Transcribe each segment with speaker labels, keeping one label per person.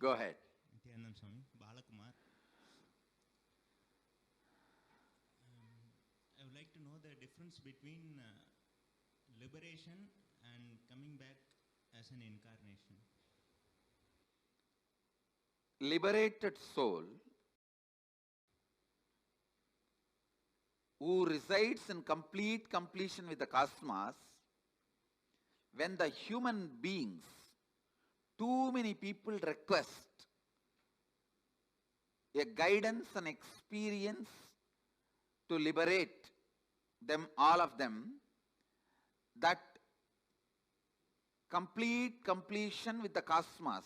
Speaker 1: Go ahead.
Speaker 2: Nithyananda Swami, Balakumar. I would like to know the difference between liberation and coming back as an incarnation.
Speaker 1: Liberated soul who resides in complete completion with the cosmos, when the human beings, too many people request a guidance and experience to liberate them, all of them, that complete completion with the cosmos,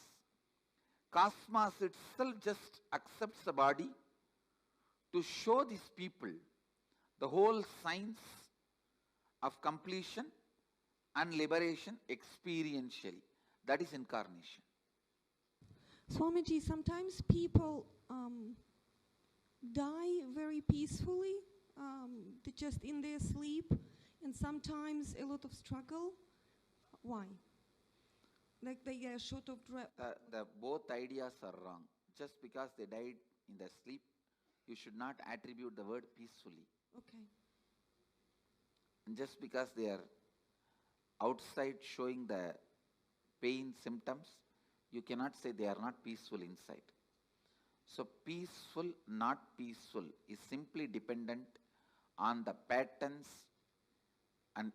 Speaker 1: cosmos itself just accepts the body to show these people the whole science of completion and liberation experientially. That is incarnation.
Speaker 3: Swamiji, sometimes people die very peacefully, just in their sleep, and sometimes a lot of struggle. Why? Like they get short of breath.
Speaker 1: Both ideas are wrong. Just because they died in their sleep, you should not attribute the word peacefully.
Speaker 3: Okay.
Speaker 1: And just because they are outside showing the pain symptoms, you cannot say they are not peaceful inside. So peaceful, not peaceful is simply dependent on the patterns and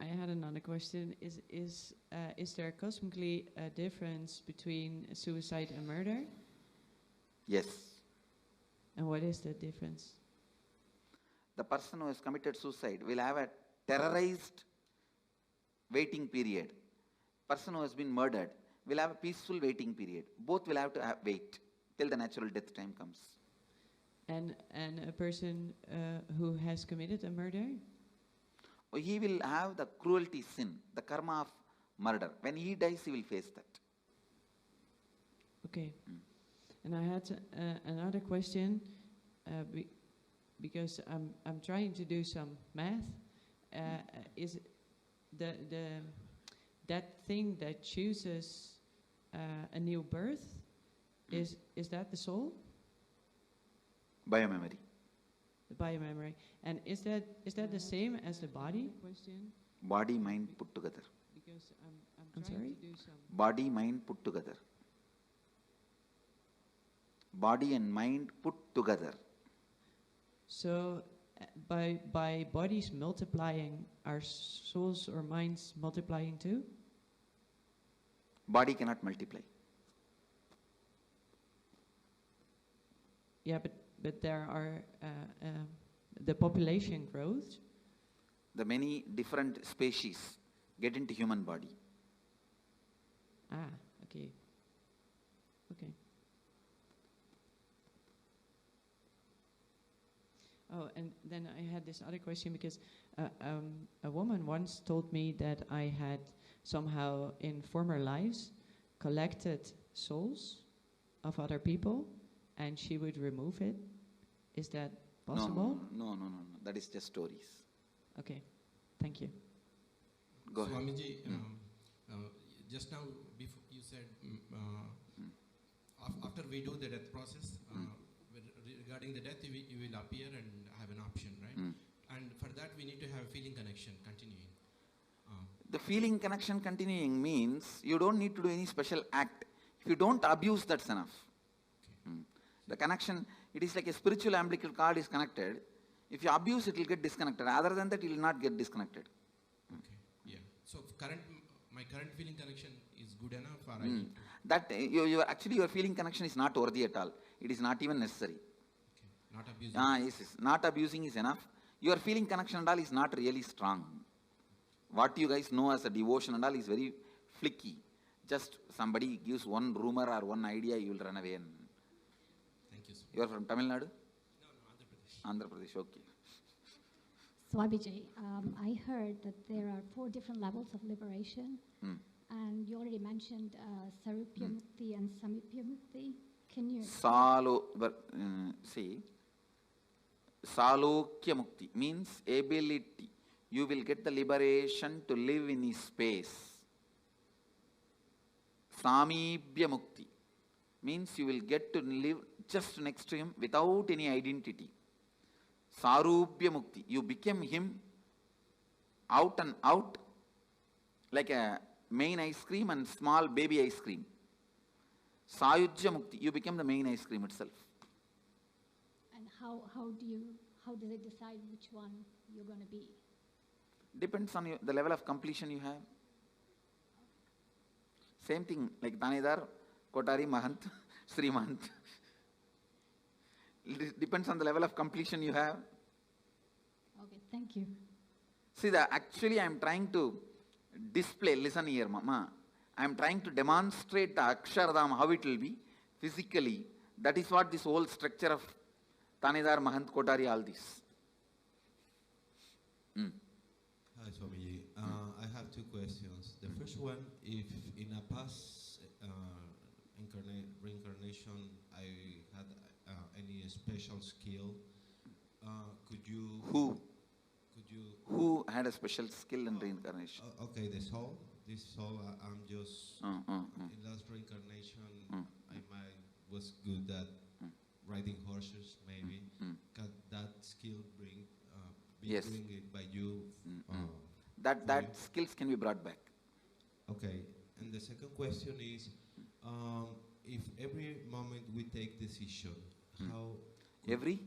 Speaker 4: I had another question. Is there cosmically a difference between suicide and murder?
Speaker 1: Yes.
Speaker 4: And what is the difference?
Speaker 1: The person who has committed suicide will have a terrorized waiting period. Person who has been murdered will have a peaceful waiting period. Both will have to wait till the natural death time comes.
Speaker 4: And a person who has committed a murder?
Speaker 1: He will have the cruelty sin, the karma of murder. When he dies, he will face that.
Speaker 4: Okay. And I had another question, because I'm trying to do some math. Is that thing that chooses a new birth, is that the soul?
Speaker 1: Biomemory.
Speaker 4: The biomemory. And is that the same as the body? Question.
Speaker 1: Body, mind put together.
Speaker 4: Because I'm trying to do some.
Speaker 1: Body, mind put together. Body and mind put together.
Speaker 4: So by bodies multiplying, are souls or minds multiplying too?
Speaker 1: Body cannot multiply.
Speaker 4: Yeah, but there are the population grows.
Speaker 1: The many different species get into human body.
Speaker 4: Ah, okay. Okay. Oh, and then I had this other question because a woman once told me that I had somehow in former lives collected souls of other people and she would remove it. Is that possible?
Speaker 1: No. That is just stories.
Speaker 4: Okay, thank you.
Speaker 1: Go ahead.
Speaker 5: Swamiji, just now before you said after we do the death process, regarding the death, you will appear and have an option, right? And for that, we need to have a feeling connection continuing.
Speaker 1: The feeling connection continuing means you don't need to do any special act. If you don't abuse, that's enough. Okay. The connection, it is like a spiritual umbilical cord is connected. If you abuse, it will get disconnected. Other than that, it will not get disconnected.
Speaker 5: Okay. Yeah. So my current feeling connection is good enough, or I need to...
Speaker 1: That actually your feeling connection is not worthy at all. It is not even necessary.
Speaker 5: Okay. Not abusing.
Speaker 1: Yes. Not abusing is enough. Your feeling connection and all is not really strong. What you guys know as a devotion and all is very flicky. Just somebody gives one rumor or one idea, you will run away.
Speaker 5: Thank you, sir.
Speaker 1: You are from Tamil Nadu?
Speaker 5: No, Andhra Pradesh.
Speaker 1: Andhra Pradesh, okay.
Speaker 6: So Abhijay, I heard that there are 4 different levels of liberation, and you already mentioned Sarupya Mukti and Samipya Mukti. Can you?
Speaker 1: See, Salokya Mukti means ability. You will get the liberation to live in his space. Samibhya Mukti means you will get to live just next to him without any identity. Sarupya Mukti, you become him out and out like a main ice cream and small baby ice cream. Sayujya Mukti, you become the main ice cream itself.
Speaker 6: And how does it decide which one you're going to be?
Speaker 1: Depends on the level of completion you have. Same thing like Tanedar, Kotari, Mahant, Sri Mahant. It depends on the level of completion you have.
Speaker 6: Okay, thank you.
Speaker 1: See, actually I am trying to display, listen here, Mama. I am trying to demonstrate the Akshardham, how it will be physically. That is what this whole structure of Tanedar, Mahant, Kotari, all this.
Speaker 5: Hi, Swamiji. I have 2 questions. The first one, if in a past reincarnation I had any special skill, could you...
Speaker 1: Who had a special skill in reincarnation?
Speaker 5: Okay, this soul, I'm just... In last reincarnation, I was good at riding horses, maybe. Can that skill be
Speaker 1: Yes.
Speaker 5: doing it by you?
Speaker 1: That skills can be brought back.
Speaker 5: Okay, and the second question is, if every moment we take decision, how...
Speaker 1: Every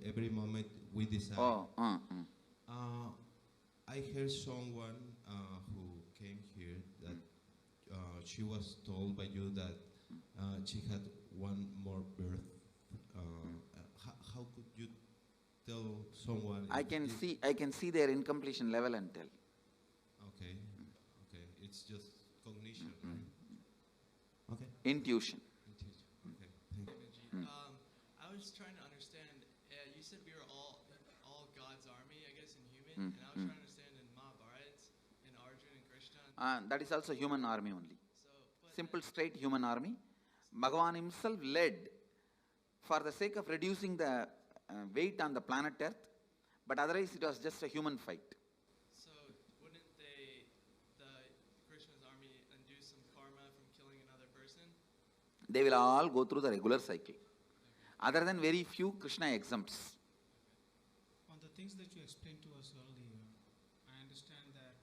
Speaker 5: Every moment we decide. I heard someone who came here that she was told by you that she had one more birth. How could you tell someone?
Speaker 1: I can see their incompletion level and tell.
Speaker 5: Okay, it's just cognition, right? Okay.
Speaker 1: Intuition.
Speaker 5: Okay. Thank you.
Speaker 7: I was trying to understand. You said we were all God's army, I guess, in human, and I was trying to understand in Mahabharata, in Arjuna and Krishna.
Speaker 1: That is also human army only.
Speaker 7: So,
Speaker 1: Simple, straight human army. Bhagavan himself led for the sake of reducing the weight on the planet Earth, but otherwise it was just a human fight.
Speaker 7: so wouldn't the Krishna's army undo some karma from killing another person?
Speaker 1: They will all go through the regular cycle. Other than very few, Krishna exempts.
Speaker 8: On the things that you explained to us earlier, I understand that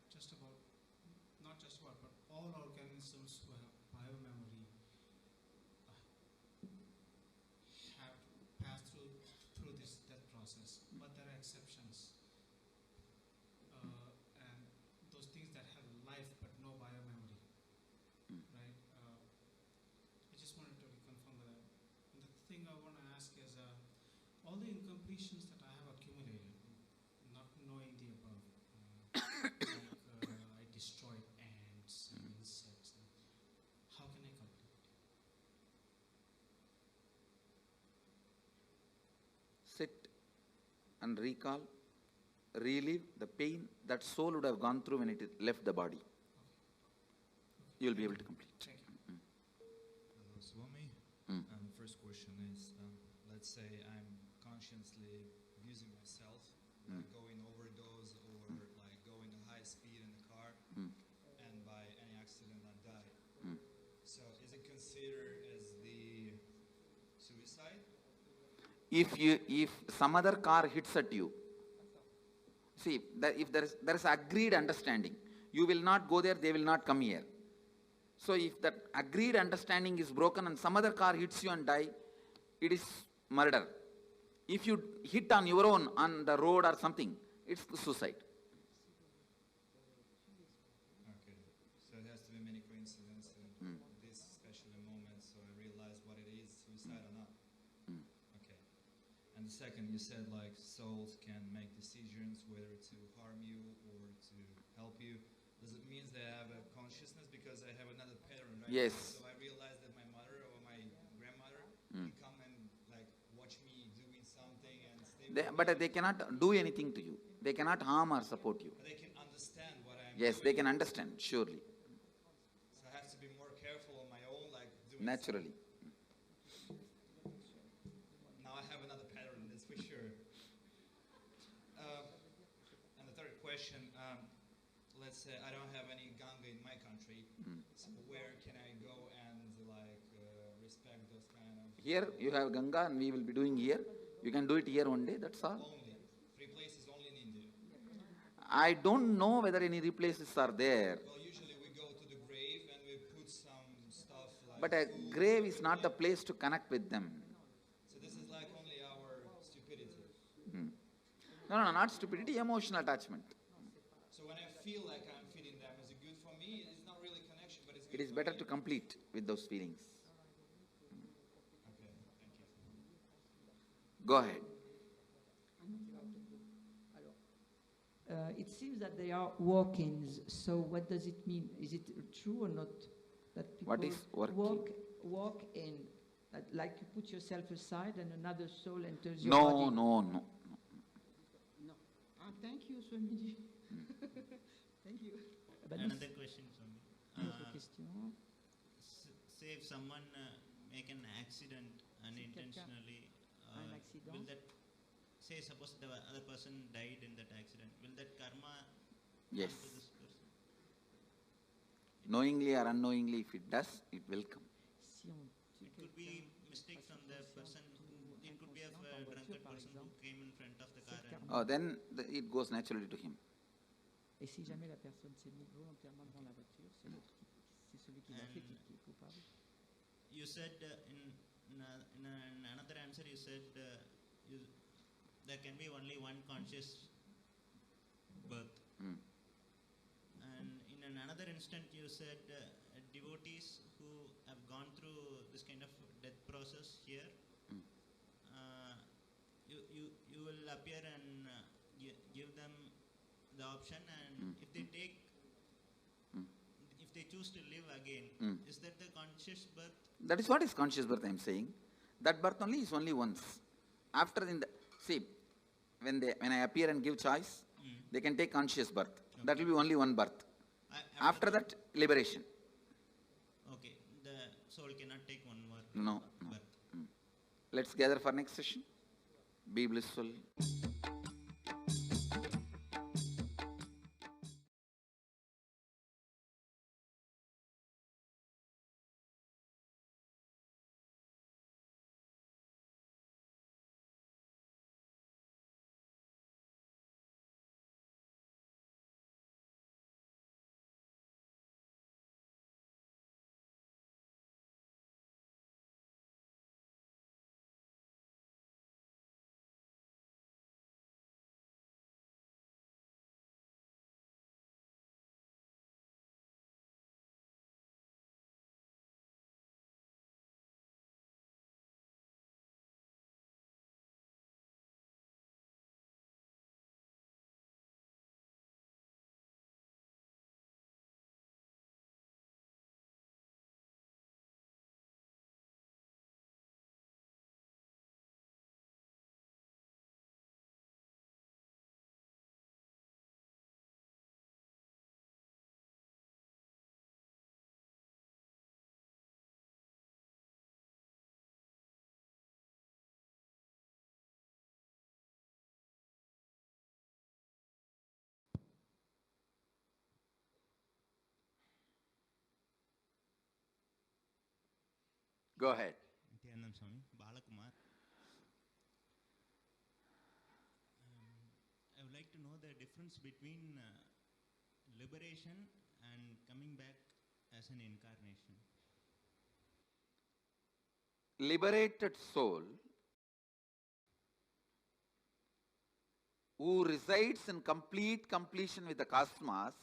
Speaker 8: not just about, but all organisms who have biomemory have passed through this death process, but there are exceptions. And those things that have life but no biomemory, right? I just wanted to reconfirm that. And the thing I want to ask is, all the incompletions that I have accumulated, not knowing the above, I destroyed ants and insects. How can I complete?
Speaker 1: Sit and recall, relive the pain that soul would have gone through when it left the body. You will be able to complete.
Speaker 8: Thank you.
Speaker 9: Hello, Swami. First question is, let's say I'm consciously abusing myself, like going overdose or like going at high speed in the car, and by any accident I die. So is it considered as the suicide?
Speaker 1: If some other car hits at you, see, if there is agreed understanding, you will not go there, they will not come here. So if that agreed understanding is broken and some other car hits you and die, it is murder. If you hit on your own on the road or something, it's suicide.
Speaker 9: Okay, so it has to be many coincidences in this special moment, so I realize what it is, suicide or not. And the second, you said like souls can make decisions whether to harm you or to help you. Does it mean they have a consciousness? Because I have another pattern right
Speaker 1: Yes.
Speaker 9: now. So I realize that my mother or my grandmother can come and like watch me doing something and stay with me.
Speaker 1: But they cannot do anything to you. They cannot harm or support you.
Speaker 9: But they can understand what I'm
Speaker 1: Yes,
Speaker 9: doing.
Speaker 1: they can understand, surely,
Speaker 9: So I have to be more careful on my own, like doing
Speaker 1: naturally.
Speaker 9: Now I have another pattern, that's for sure. And the third question, let's say I don't have any Ganga in my country, so where can I go and like respect those kind of...
Speaker 1: Here you have Ganga and we will be doing here. You can do it here one day, that's all.
Speaker 9: Only. 3 places only in India.
Speaker 1: I don't know whether any places are there.
Speaker 9: Well, usually we go to the grave and we put some stuff like...
Speaker 1: But a
Speaker 9: food
Speaker 1: grave
Speaker 9: or
Speaker 1: is not the
Speaker 9: anything.
Speaker 1: place to connect with them.
Speaker 9: So this is like only our stupidity.
Speaker 1: No, not stupidity, emotional attachment.
Speaker 9: So when I feel like I'm feeding them, is it good for me? It's not really connection, but it's good
Speaker 1: It is
Speaker 9: for
Speaker 1: better
Speaker 9: me.
Speaker 1: to complete with those feelings.
Speaker 9: Okay, thank you.
Speaker 1: Go ahead.
Speaker 10: It seems that they are walk-ins. So what does it mean? Is it true or not that people
Speaker 1: What is walk-in?
Speaker 10: walk in, like you put yourself aside and another soul enters your
Speaker 1: No,
Speaker 10: body?
Speaker 1: no.
Speaker 10: No. Thank you, Swamiji. Thank you.
Speaker 2: Another question, Swami.
Speaker 10: Autre question.
Speaker 2: Say if someone make an accident unintentionally,
Speaker 10: un accident.
Speaker 2: will that, say suppose the other person died in that accident, will that karma
Speaker 1: Yes.
Speaker 2: come to this person?
Speaker 1: Knowingly or unknowingly, if it does, it will come.
Speaker 2: It could be mistake from the person, it could be a drunkard person who came in front of the car and
Speaker 1: Oh, then it goes naturally to him.
Speaker 10: Et si jamais la personne s'est mise volontairement devant la voiture, c'est celui qui l'a fait qui est coupable.
Speaker 2: you said in another answer you said there can be only one conscious birth. And in another instant you said devotees who have gone through this kind of death process here, you will appear and give them the option, and if they take, if they choose to live again, is that the conscious birth?
Speaker 1: That is what is conscious birth I am saying. That birth only is only once. After see, when I appear and give choice, they can take conscious birth. Okay. That will be only one birth. After that, liberation.
Speaker 2: Okay, the soul cannot take one more birth.
Speaker 1: Let's gather for next session. Be blissful. Go ahead.
Speaker 2: Nithyananda Swami, Balakumar. I would like to know the difference between liberation and coming back as an incarnation.
Speaker 1: Liberated soul who resides in complete completion with the cosmos,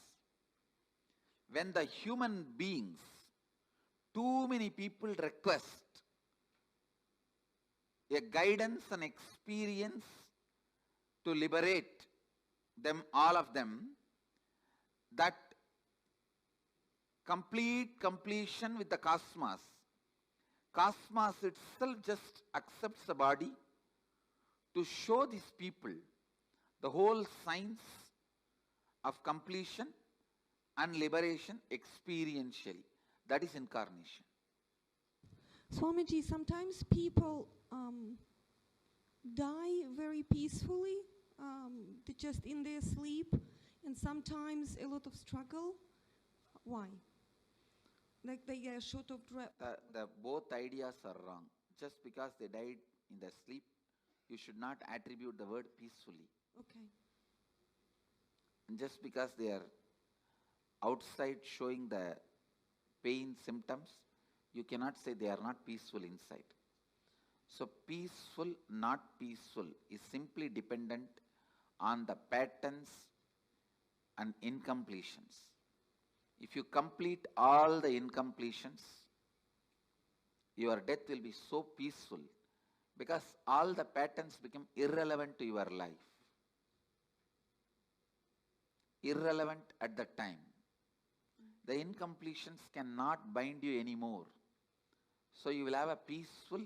Speaker 1: when the human beings, too many people request a guidance and experience to liberate them, all of them, that completion with the cosmos. Cosmos itself just accepts the body to show these people the whole science of completion and liberation experientially. That is incarnation.
Speaker 3: Swamiji, sometimes people die very peacefully, just in their sleep, and sometimes a lot of struggle. Why? Like they get short of breath.
Speaker 1: The both ideas are wrong. Just because they died in their sleep, you should not attribute the word peacefully.
Speaker 3: Okay.
Speaker 1: And just because they are outside showing the pain symptoms, you cannot say they are not peaceful inside. So peaceful, not peaceful is simply dependent on the patterns and incompletions. If you complete all the incompletions, your death will be so peaceful because all the patterns become irrelevant to your life. Irrelevant at the time. The incompletions cannot bind you anymore. So you will have a peaceful,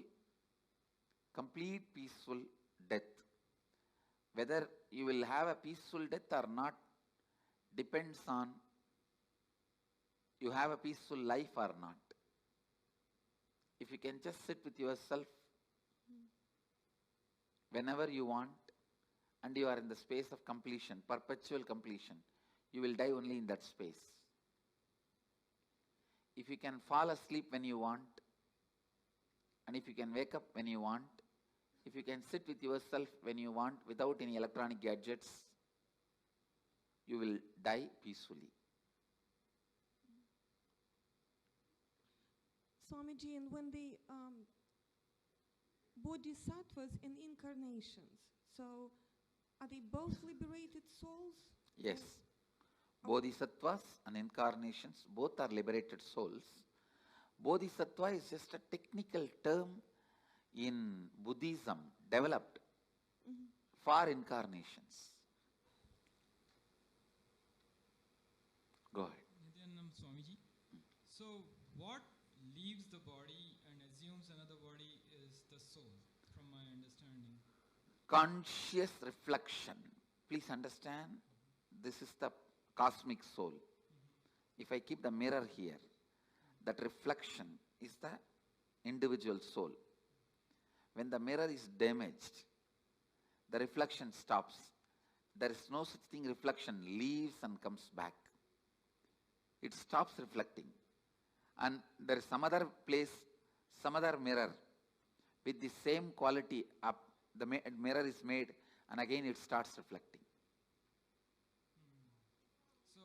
Speaker 1: complete peaceful death. Whether you will have a peaceful death or not depends on you have a peaceful life or not. If you can just sit with yourself whenever you want and you are in the space of completion, perpetual completion, you will die only in that space. If you can fall asleep when you want, and if you can wake up when you want, if you can sit with yourself when you want without any electronic gadgets, you will die peacefully.
Speaker 3: Swamiji, and when the bodhisattvas in incarnations, so are they both liberated souls?
Speaker 1: Yes. Bodhisattvas and incarnations, both are liberated souls. Bodhisattva is just a technical term in Buddhism developed for incarnations. Go ahead.
Speaker 11: Nithyananda Swamiji. So what leaves the body and assumes another body is the soul, from my understanding.
Speaker 1: Conscious reflection. Please understand, this is the cosmic soul. If I keep the mirror here, that reflection is the individual soul. When the mirror is damaged, the reflection stops. There is no such thing, reflection leaves and comes back. It stops reflecting. And there is some other place, some other mirror with the same quality up. The mirror is made and again it starts reflecting.
Speaker 11: So,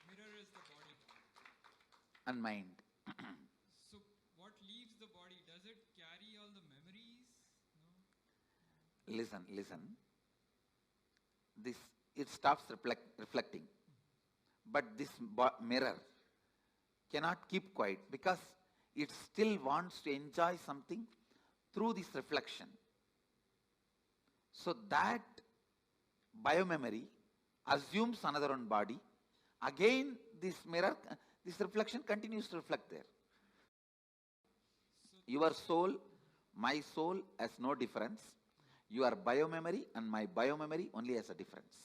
Speaker 11: mirror is the body.
Speaker 1: And mind.
Speaker 11: So, what leaves the body? Does it carry all the memories? No?
Speaker 1: Listen. It stops reflecting. But this mirror cannot keep quiet because it still wants to enjoy something through this reflection. So that biomemory assumes another one body. Again, this mirror, this reflection continues to reflect there. Your soul, my soul has no difference. Your biomemory and my biomemory only has a difference.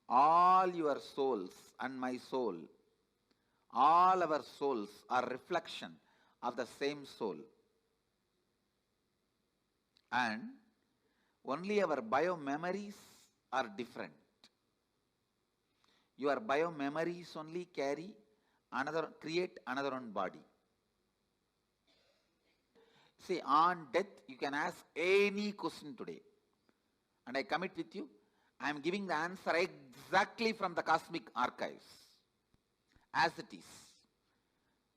Speaker 1: All your souls and my soul, all our souls are reflection of the same soul. And only our biomemories are different. Your biomemories only create another one body. See, on death, you can ask any question today. And I commit with you, I am giving the answer exactly from the cosmic archives, as it is.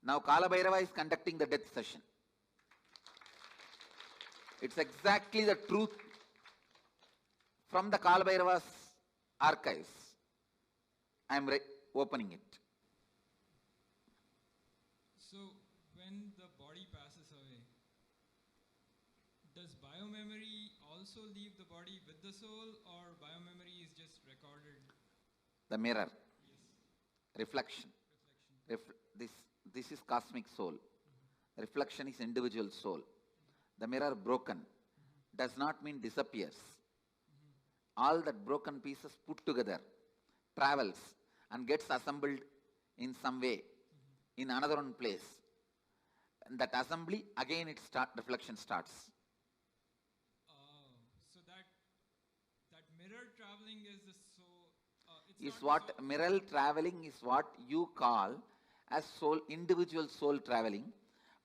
Speaker 1: Now Kala Bhairava is conducting the death session. It's exactly the truth from the Kala Bhairava's archives. I am opening it.
Speaker 11: So, when the body passes away, does biomemory also leave the body with the soul, or biomemory is just recorded?
Speaker 1: The mirror.
Speaker 11: Yes.
Speaker 1: Reflection. This is cosmic soul. Reflection is individual soul. The mirror broken does not mean disappears. All that broken pieces put together, travels and gets assembled in some way in another one place. And that assembly, again reflection starts.
Speaker 11: Oh, so that mirror traveling is the soul.
Speaker 1: Is what mirror traveling is what you call as soul, individual soul traveling,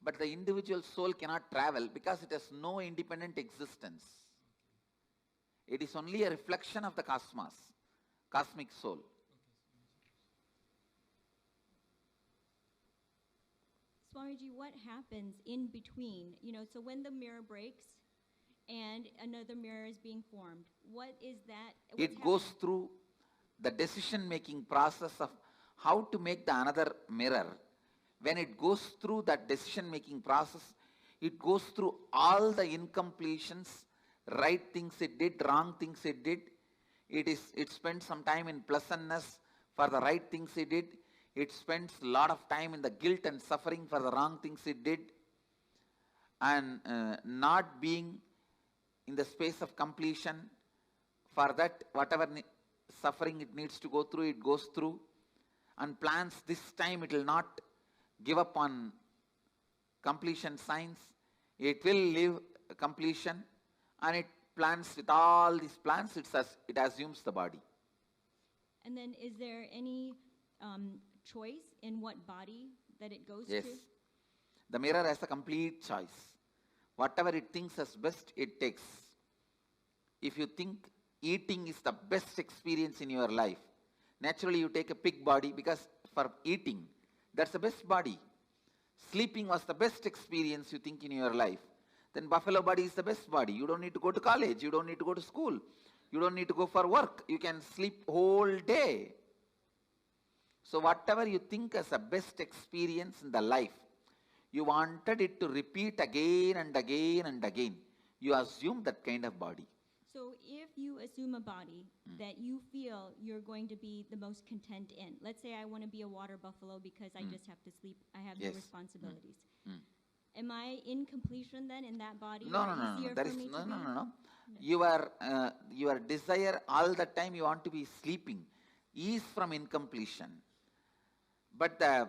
Speaker 1: but the individual soul cannot travel because it has no independent existence. It is only a reflection of the cosmos, cosmic soul.
Speaker 12: Swamiji, what happens in between? So when the mirror breaks and another mirror is being formed, what is that?
Speaker 1: It goes through the decision-making process of how to make the another mirror. When it goes through that decision-making process, it goes through all the incompletions, right things it did, wrong things it did. It spends some time in pleasantness for the right things it did. It spends a lot of time in the guilt and suffering for the wrong things it did. And not being in the space of completion, for that whatever suffering it needs to go through, it goes through. And plans this time it will not give up on completion signs. It will live completion, and it plans with all these plans, it assumes the body.
Speaker 12: And then is there any choice in what body that it goes to?
Speaker 1: Yes. The mirror has a complete choice. Whatever it thinks as best, it takes. If you think eating is the best experience in your life, naturally you take a pig body because for eating, that's the best body. Sleeping was the best experience you think in your life. Then buffalo body is the best body. You don't need to go to college. You don't need to go to school. You don't need to go for work. You can sleep whole day. So whatever you think as a best experience in the life, you wanted it to repeat again and again and again. You assume that kind of body.
Speaker 12: So if you assume a body that you feel you're going to be the most content in, let's say I want to be a water buffalo because I just have to sleep, I have no responsibilities. Am I in completion then in that body?
Speaker 1: No. Your desire all the time you want to be sleeping is from incompletion. But the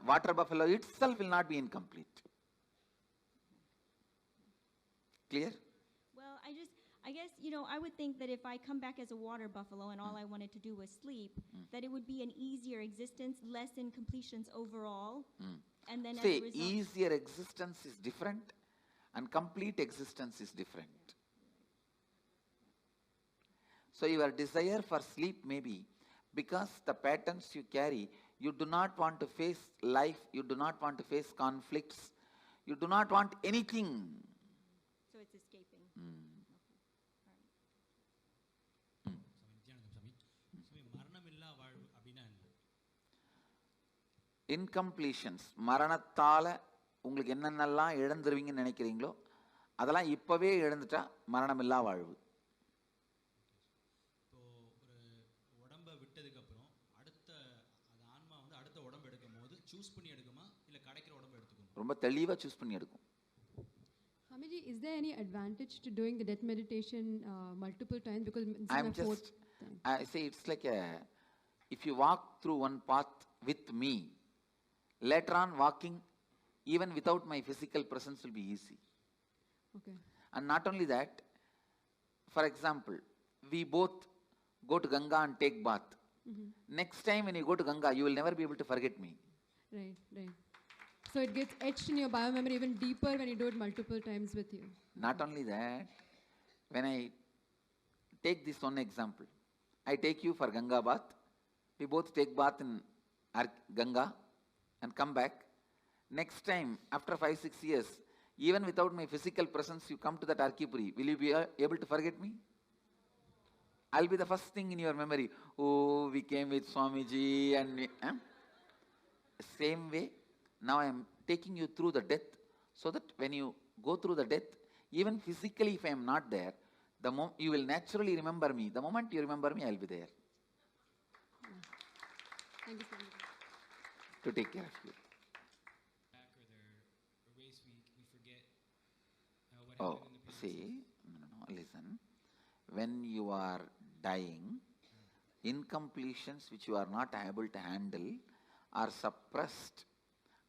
Speaker 1: water buffalo itself will not be incomplete. Clear?
Speaker 12: Well, I guess, I would think that if I come back as a water buffalo and all I wanted to do was sleep, that it would be an easier existence, less incompletions overall. And then
Speaker 1: See,
Speaker 12: as a result,
Speaker 1: easier existence is different and complete existence is different. So your desire for sleep may be because the patterns you carry, you do not want to face life, you do not want to face conflicts, you do not want anything.
Speaker 12: so it's escaping.
Speaker 1: Incompletions, மரணத்தால உங்களுக்கு என்னென்னலாம் இழந்துருவீங்கன்னு நினைக்கிறீங்களோ அதெல்லாம் இப்பவே இழந்துட்டா மரணமில்லா வாழ்வு.
Speaker 13: உடம்ப விட்டதுக்கு அப்புறம் அடுத்த ஆன்மா அடுத்த உடம்பு எடுக்கும்போது சூஸ் பண்ணி எடுக்குமா இல்ல கிடைக்கிற உடம்பு எடுத்துக்குமா?
Speaker 1: ரொம்ப தெளிவா சூஸ் பண்ணி எடுக்கும்.
Speaker 14: Swamiji, is there any advantage to doing the death meditation multiple times? Because
Speaker 1: I'm just, I say it's like if you walk through one path with me, later on walking even without my physical presence will be easy.
Speaker 14: Okay.
Speaker 1: And not only that, for example, we both go to Ganga and take bath. Next time when you go to Ganga, you will never be able to forget me.
Speaker 14: Right. So it gets etched in your biomemory even deeper when you do it multiple times with you.
Speaker 1: Not only that, when I take this one example, I take you for Ganga bath, we both take bath in Ganga and come back. Next time, after 5-6 years, even without my physical presence, you come to that Arkipuri, will you be able to forget me? I'll be the first thing in your memory. Oh, we came with Swamiji and we, Same way, now I am taking you through the death, so that when you go through the death, even physically if I am not there, you will naturally remember me. The moment you remember me, I will be there.
Speaker 14: Thank you so much.
Speaker 1: To take care of you.
Speaker 11: Back or their race week, we forget what
Speaker 1: Oh,
Speaker 11: happened in the previous
Speaker 1: see, no, listen. When you are dying, incompletions which you are not able to handle are suppressed,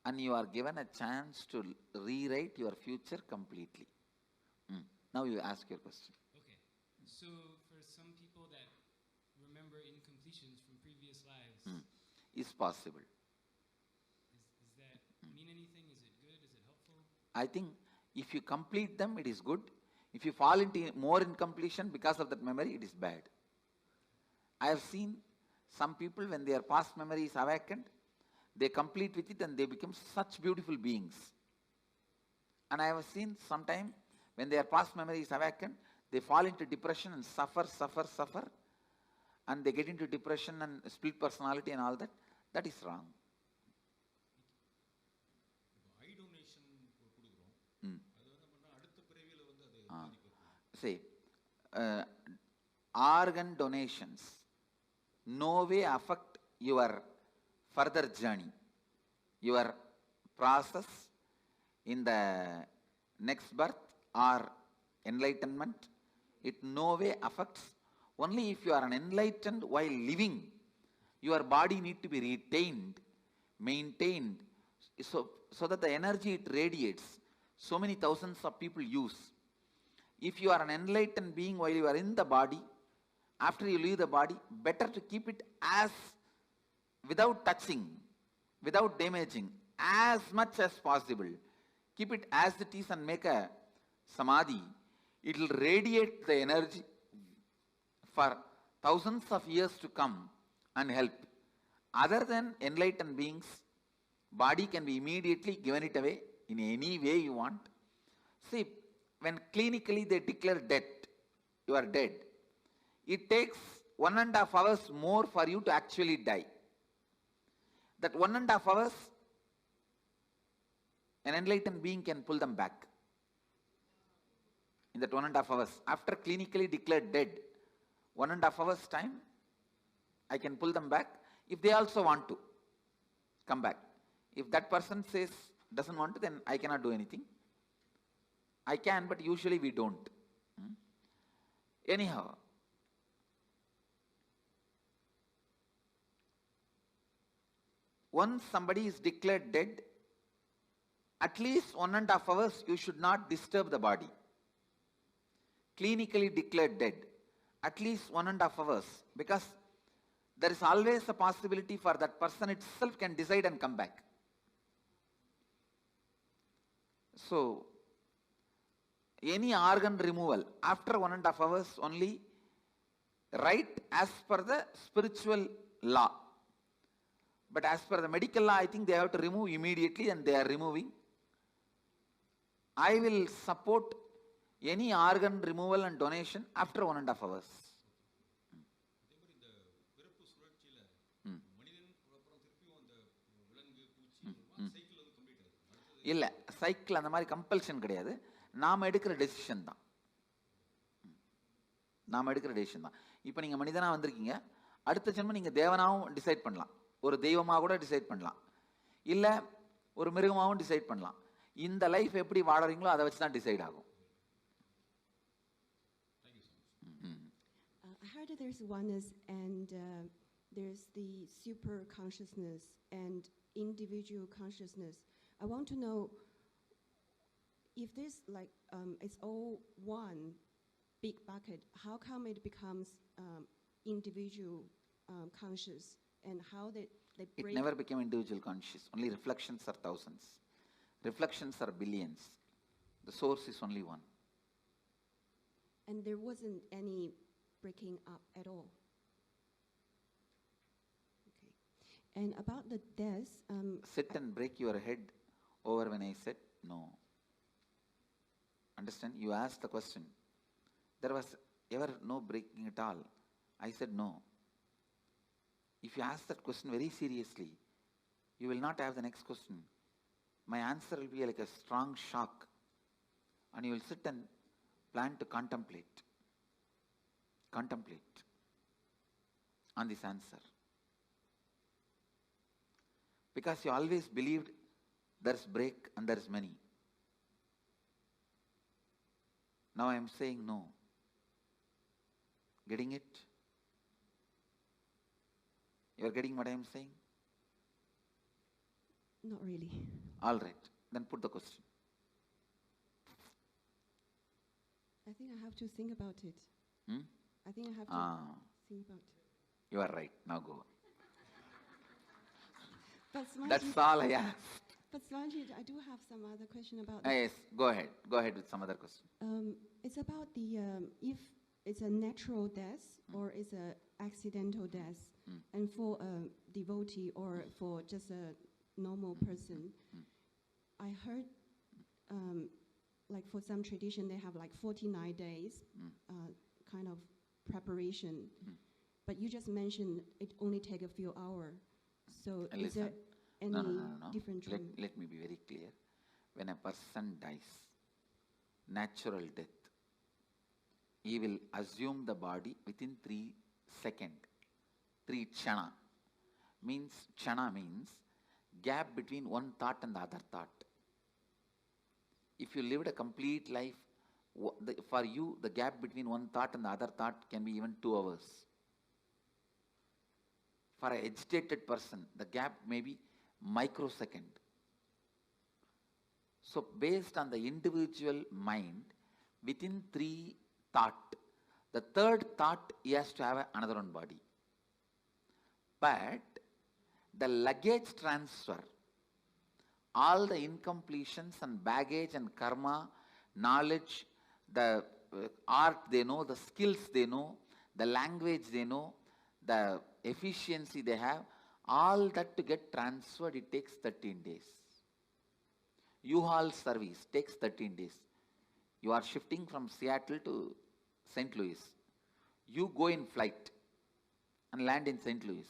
Speaker 1: and you are given a chance to rewrite your future completely. Now you ask your question.
Speaker 11: Okay. So for some people that remember incompletions from previous lives,
Speaker 1: Is possible.
Speaker 11: Does that mean anything? Is it good? Is it helpful?
Speaker 1: I think if you complete them, it is good. If you fall into more incompletion because of that memory, it is bad. I have seen some people, when their past memory is awakened, they complete with it and they become such beautiful beings. And I have seen sometime when their past memory is awakened, they fall into depression and suffer, and they get into depression and split personality and all that. That is wrong. See, organ donations no way affect your further journey, your process in the next birth or enlightenment. It no way affects. Only if you are an enlightened while living, your body need to be retained, maintained, so that the energy it radiates, so many thousands of people use. If you are an enlightened being while you are in the body, after you leave the body, better to keep it as, without touching, without damaging, as much as possible. Keep it as it is and make a samadhi. It will radiate the energy for thousands of years to come and help. Other than enlightened beings, body can be immediately given it away in any way you want. See, when clinically they declare death, you are dead. It takes 1.5 hours more for you to actually die. That 1.5 hours, an enlightened being can pull them back. In that 1.5 hours, after clinically declared dead, 1.5 hours time, I can pull them back if they also want to come back. If that person says, doesn't want to, then I cannot do anything. I can, but usually we don't. Anyhow, once somebody is declared dead, at least 1.5 hours you should not disturb the body. Clinically declared dead, at least 1.5 hours, because there is always a possibility for that person itself can decide and come back. So, any organ removal after 1.5 hours only, right as per the spiritual law. But as per the medical law, I think they have to remove immediately, and they are removing. I will support any organ removal and donation after 1.5 hours. இல்லை, cycle அந்த மாதிரி compulsion கிடையாது. நாம் எடுக்கிற decision தான். இப்போ நீங்கள் மனிதனாக வந்திருக்கீங்க, அடுத்த ஜென்மம் நீங்கள் தேவனாகவும் டிசைட் பண்ணலாம், ஒரு தெய்வமாக கூட டிசைட் பண்ணலாம், இல்லை ஒரு மிருகமாகவும் டிசைட் பண்ணலாம். இந்த லைஃப் எப்படி வாழறீங்களோ அதை வச்சு தான் டிசைட் ஆகும்.
Speaker 3: I heard that there's oneness and there's the super consciousness and individual consciousness. I want to know if this it's all one big bucket, how come it becomes individual conscious, and how they break?
Speaker 1: It never became individual conscious. Only reflections are thousands. Reflections are billions. The source is only one.
Speaker 3: And there wasn't any breaking up at all. Okay. And about the death,
Speaker 1: sit and break your head over when I said no. Understand? You asked the question. There was ever no breaking at all. I said no. If you ask that question very seriously, you will not have the next question. my answer will be like a strong shock, and you will sit and plan to contemplate on this answer. Because you always believed there's break and there's many. Now I am saying no. Getting it? You are getting what I am saying?
Speaker 3: Not really.
Speaker 1: All right. Then put the question.
Speaker 3: I think I have to think about it. I think I have to think about it.
Speaker 1: You are right. Now go.
Speaker 3: But
Speaker 1: that's all I asked.
Speaker 3: But Swanji, I do have some other question about that.
Speaker 1: Yes, go ahead. Go ahead with some other question.
Speaker 3: It's about the, if it's a natural death or it's an accidental death, and for a devotee or for just a normal person, I heard, like for some tradition, they have like 49 days kind of preparation. But you just mentioned it only take a few hours. So is there any different trend?
Speaker 1: Let me be very clear. When a person dies, natural death, he will assume the body within 3 seconds. 3 chana. Chana means gap between one thought and the other thought. If you lived a complete life, for you, the gap between one thought and the other thought can be even 2 hours. For an agitated person, the gap may be microsecond. So based on the individual mind, within 3 thought, the 3rd thought he has to have another one body. But the luggage transfer, all the incompletions and baggage and karma, knowledge, the art they know, the skills they know, the language they know, the efficiency they have, all that to get transferred, it takes 13 days. U-Haul service takes 13 days. You are shifting from Seattle to St. Louis. You go in flight and land in St. Louis.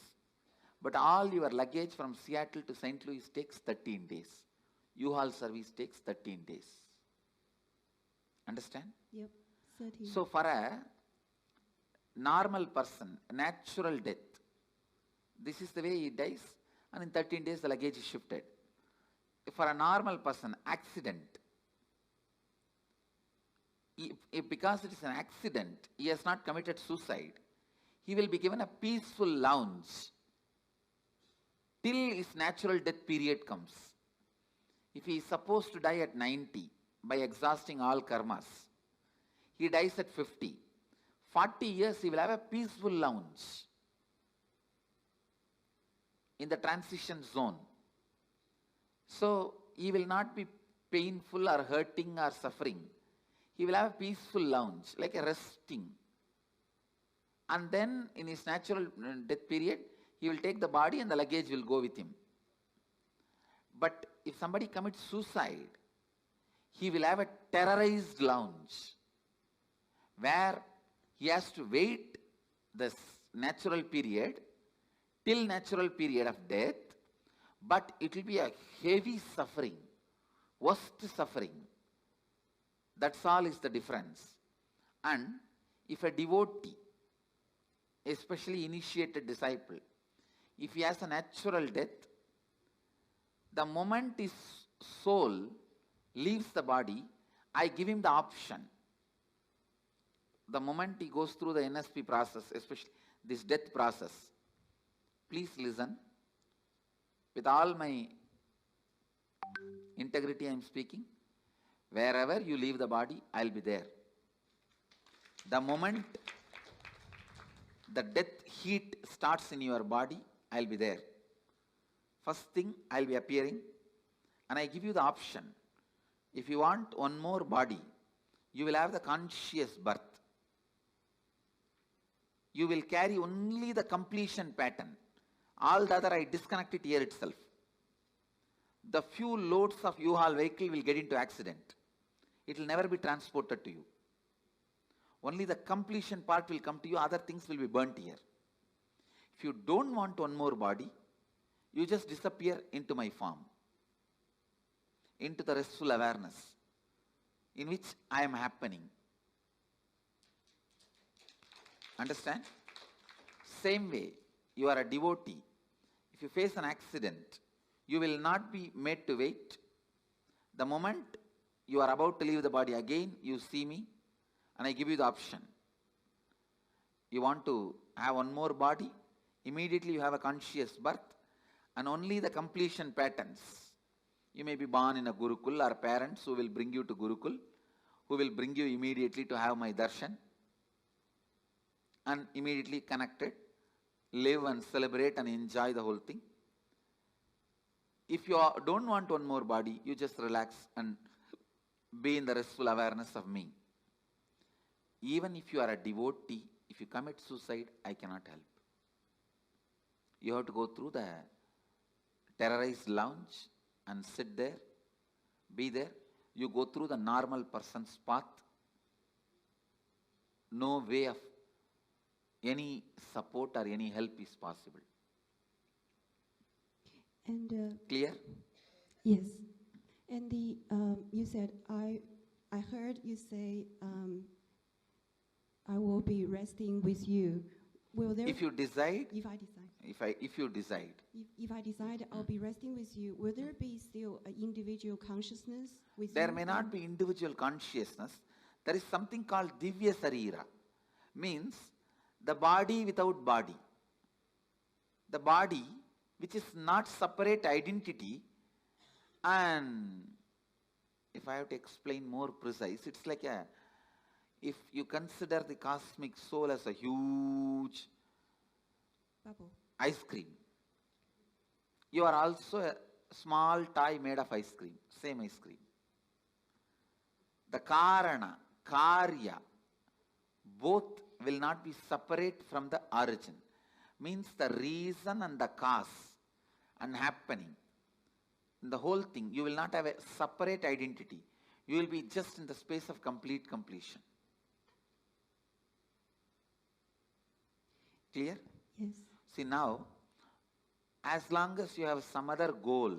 Speaker 1: But all your luggage from Seattle to St. Louis takes 13 days. U-Haul service takes 13 days. Understand?
Speaker 3: Yep, 13.
Speaker 1: So for a normal person, natural death, this is the way he dies, and in 13 days the luggage is shifted. For a normal person, accident, because it is an accident, he has not committed suicide, he will be given a peaceful lounge till his natural death period comes. If he is supposed to die at 90 by exhausting all karmas, he dies at 50. 40 years he will have a peaceful lounge in the transition zone. So he will not be painful or hurting or suffering. He will have a peaceful lounge, like a resting. And then in his natural death period, he will take the body and the luggage will go with him. But if somebody commits suicide, he will have a terrorized lounge where he has to wait this natural period till natural period of death, but it will be a heavy suffering, worst suffering. That's all is the difference. And if a devotee, especially initiated disciple, if he has a natural death, the moment his soul leaves the body, I give him the option. The moment he goes through the NSP process, especially this death process, please listen. With all my integrity I am speaking. Wherever you leave the body, I will be there. The moment the death heat starts in your body, I will be there. First thing, I will be appearing, and I give you the option. If you want one more body, you will have the conscious birth. You will carry only the completion pattern. All the other I disconnect it here itself. The few loads of U-Haul vehicle will get into accident. It will never be transported to you. Only the completion part will come to you, other things will be burnt here. If you don't want one more body, you just disappear into my form. into the restful awareness in which I am happening. Understand? Same way, you are a devotee. If you face an accident, you will not be made to wait. The moment you are about to leave the body again, you see me and I give you the option. You want to have one more body, immediately you have a conscious birth, and only the completion patterns. You may be born in a Gurukul, or parents who will bring you to Gurukul, who will bring you immediately to have my darshan, and immediately connected, live and celebrate and enjoy the whole thing. If you don't want one more body, you just relax and be in the restful awareness of me. Even if you are a devotee, if you commit suicide, I cannot help. You have to go through the terrorized lounge and sit there, be there. You go through the normal person's path. No way of any support or any help is possible.
Speaker 3: And
Speaker 1: clear?
Speaker 3: Yes. And you said, I heard you say, I will be resting with you. Will there?
Speaker 1: If you decide.
Speaker 3: If I decide.
Speaker 1: If you decide.
Speaker 3: If I decide I'll be resting with you, will there be still an individual consciousness with you?
Speaker 1: There may not be individual consciousness. There is something called Divya Sarira. Means the body without body. The body which is not separate identity, and if I have to explain more precise, it's like if you consider the cosmic soul as a huge
Speaker 3: bubble,
Speaker 1: ice cream, you are also a small toy made of ice cream, same ice cream. The Karana, Karya, both will not be separate from the origin. Means the reason and the cause and happening. In the whole thing, you will not have a separate identity. You will be just in the space of complete completion. Clear?
Speaker 3: Yes.
Speaker 1: See now, as long as you have some other goal,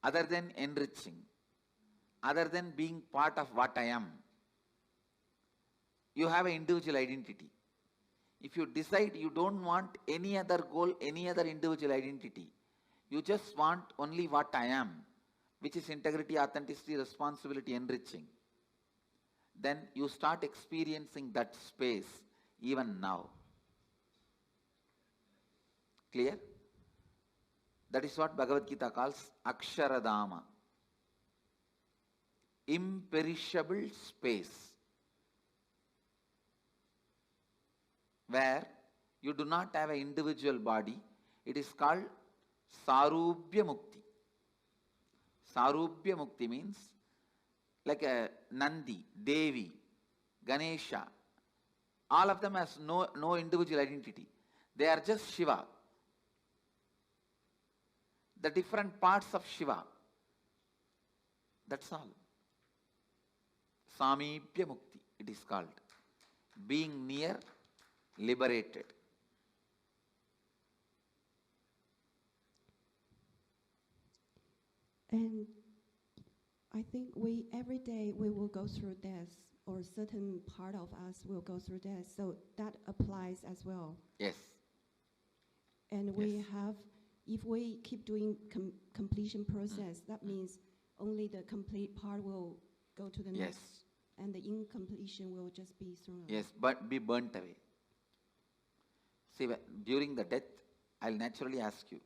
Speaker 1: other than enriching, other than being part of what I am, you have an individual identity. If you decide you don't want any other goal, any other individual identity, you just want only what I am, which is integrity, authenticity, responsibility, enriching, then you start experiencing that space even now. Clear? That is what Bhagavad Gita calls Aksharadama. Imperishable space. Where you do not have an individual body. It is called Sarubhya Mukti. Sarubhya Mukti means like a Nandi, Devi, Ganesha. All of them has no individual identity. They are just Shiva. The different parts of Shiva. That's all. Samibhya Mukti, it is called. Being near, liberated.
Speaker 3: And I think every day we will go through death, or certain part of us will go through death. So that applies as well.
Speaker 1: Yes.
Speaker 3: And we have, if we keep doing completion process, that means only the complete part will go to the next. And the incompletion will just be thrown away.
Speaker 1: Yes, but be burnt away. See, during the death, I'll naturally ask you,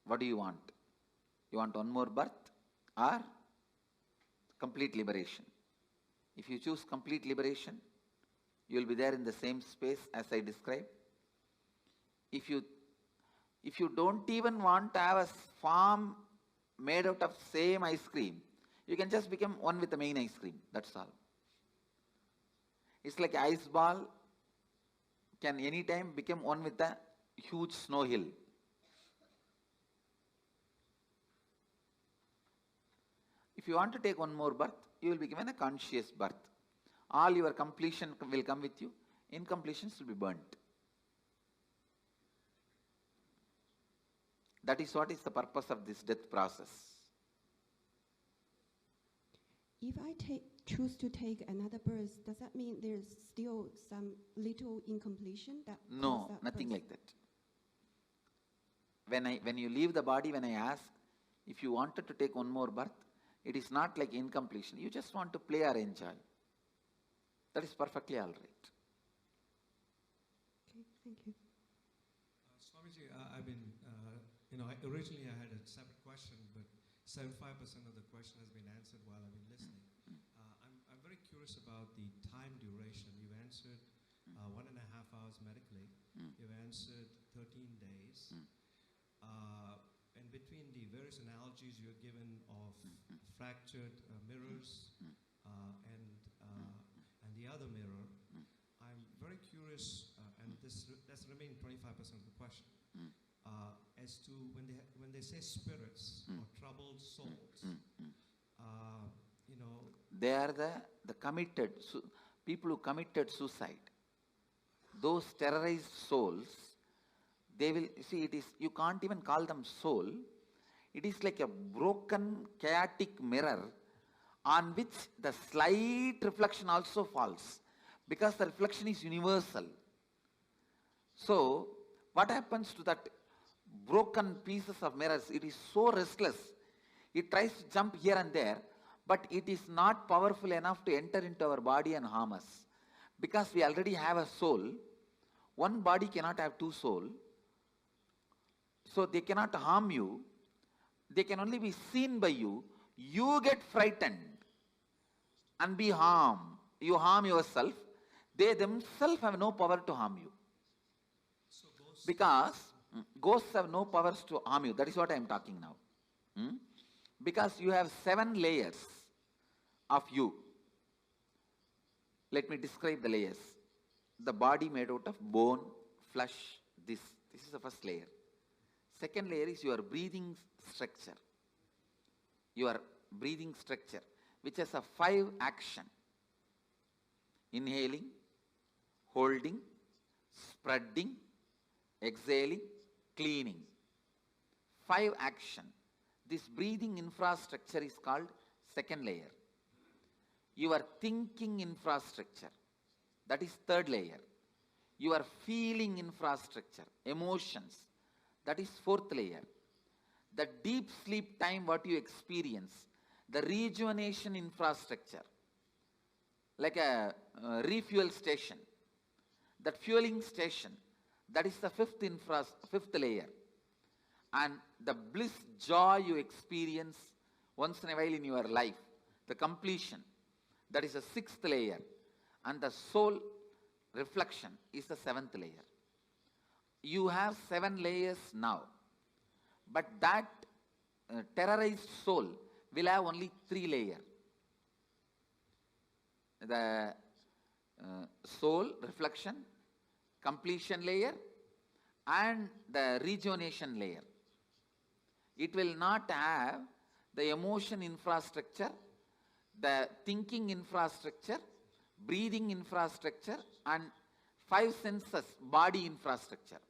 Speaker 1: what do you want? You want one more birth or complete liberation? If you choose complete liberation, you will be there in the same space as I described. If you don't even want to have a form made out of same ice cream, you can just become one with the main ice cream. That's all. It's like ice ball can anytime become one with the huge snow hill. If you want to take one more birth, you will be given a conscious birth. All your completion will come with you. Incompletions will be burnt. That is what is the purpose of this death process.
Speaker 3: If I choose to take another birth, does that mean there's still some little incompletion that
Speaker 1: No,
Speaker 3: that
Speaker 1: nothing
Speaker 3: birth?
Speaker 1: like that. When you leave the body, when I ask if you wanted to take one more birth, it is not like incompletion. You just want to play or enjoy. That is perfectly all right.
Speaker 3: Okay, thank you.
Speaker 15: Swamiji, I've been, originally I had a separate question, but 75% of the question has been answered while I've been listening. I'm very curious about the time duration. You've answered 1.5 hours medically. You've answered 13 days. And between the various analogies you're given of fractured mirrors and the other mirror, I'm very curious, and that's the remaining 25% of the question, as to when they say spirits or troubled souls,
Speaker 1: They are the committed, people who committed suicide. Those terrorized souls, they will, see, you can't even call them soul. It is like a broken, chaotic mirror on which the slight reflection also falls, because the reflection is universal. So, what happens to that broken pieces of mirrors? It is so restless. It tries to jump here and there, but it is not powerful enough to enter into our body and harm us. Because we already have a soul, one body cannot have two souls. So they cannot harm you. They can only be seen by you. You get frightened and be harmed. You harm yourself. They themselves have no power to harm you. Because ghosts have no powers to harm you. That is what I am talking now. Because you have 7 layers of you. Let me describe the layers. The body made out of bone, flesh, this is the first layer. Second layer is your breathing structure. Your breathing structure, which has a 5 action. Inhaling, holding, spreading, exhaling, cleaning. 5 action. This breathing infrastructure is called second layer. Your thinking infrastructure, that is third layer. Your feeling infrastructure, emotions, that is fourth layer. The deep sleep time what you experience, the rejuvenation infrastructure, like a refuel station, that fueling station, that is the fifth layer. And the bliss, joy you experience once in a while in your life, the completion, that is the 6th layer. And the soul reflection is the 7th layer. You have 7 layers now. But that terrorized soul will have only 3 layers. The soul reflection, completion layer, and the rejuvenation layer. It will not have the emotion infrastructure, the thinking infrastructure, breathing infrastructure, and 5 senses, body infrastructure.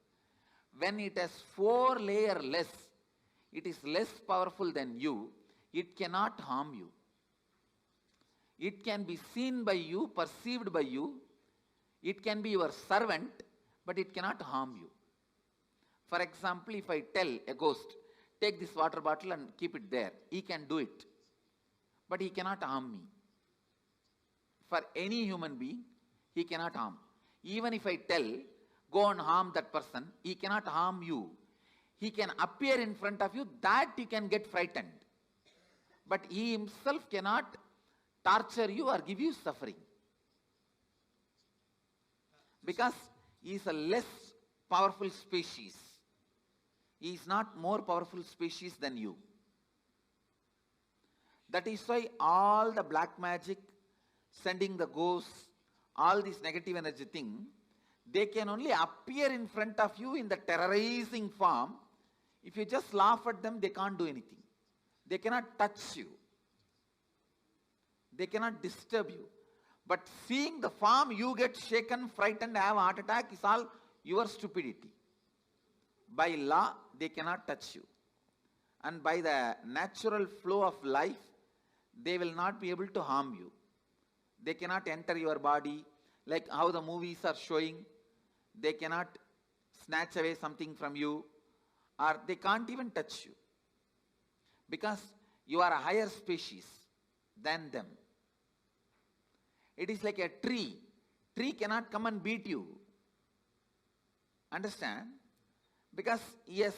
Speaker 1: When it has 4 layers less, it is less powerful than you, it cannot harm you. It can be seen by you, perceived by you, it can be your servant, but it cannot harm you. For example, if I tell a ghost, take this water bottle and keep it there, he can do it, but he cannot harm me. For any human being, he cannot harm. Even if I tell, go and harm that person, he cannot harm you. He can appear in front of you, that you can get frightened. But he himself cannot torture you or give you suffering. Because he is a less powerful species. He is not more powerful species than you. That is why all the black magic, sending the ghosts, all this negative energy thing, they can only appear in front of you in the terrorizing form. If you just laugh at them, they can't do anything. They cannot touch you. They cannot disturb you. But seeing the form, you get shaken, frightened, have a heart attack, is all your stupidity. by law, they cannot touch you. And by the natural flow of life, they will not be able to harm you. They cannot enter your body, like how the movies are showing. They cannot snatch away something from you, or they can't even touch you. Because you are a higher species than them. It is like a tree. Tree cannot come and beat you. Understand? Because yes,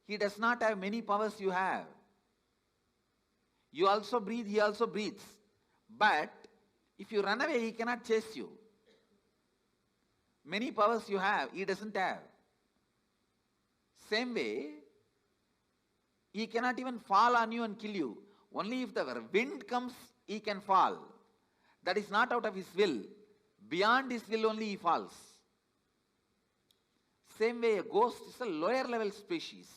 Speaker 1: he does not have many powers you have. You also breathe, he also breathes. But if you run away, he cannot chase you. Many powers you have, he doesn't have. Same way, he cannot even fall on you and kill you. Only if the wind comes, he can fall. That is not out of his will. Beyond his will only he falls. Same way, a ghost is a lower level species.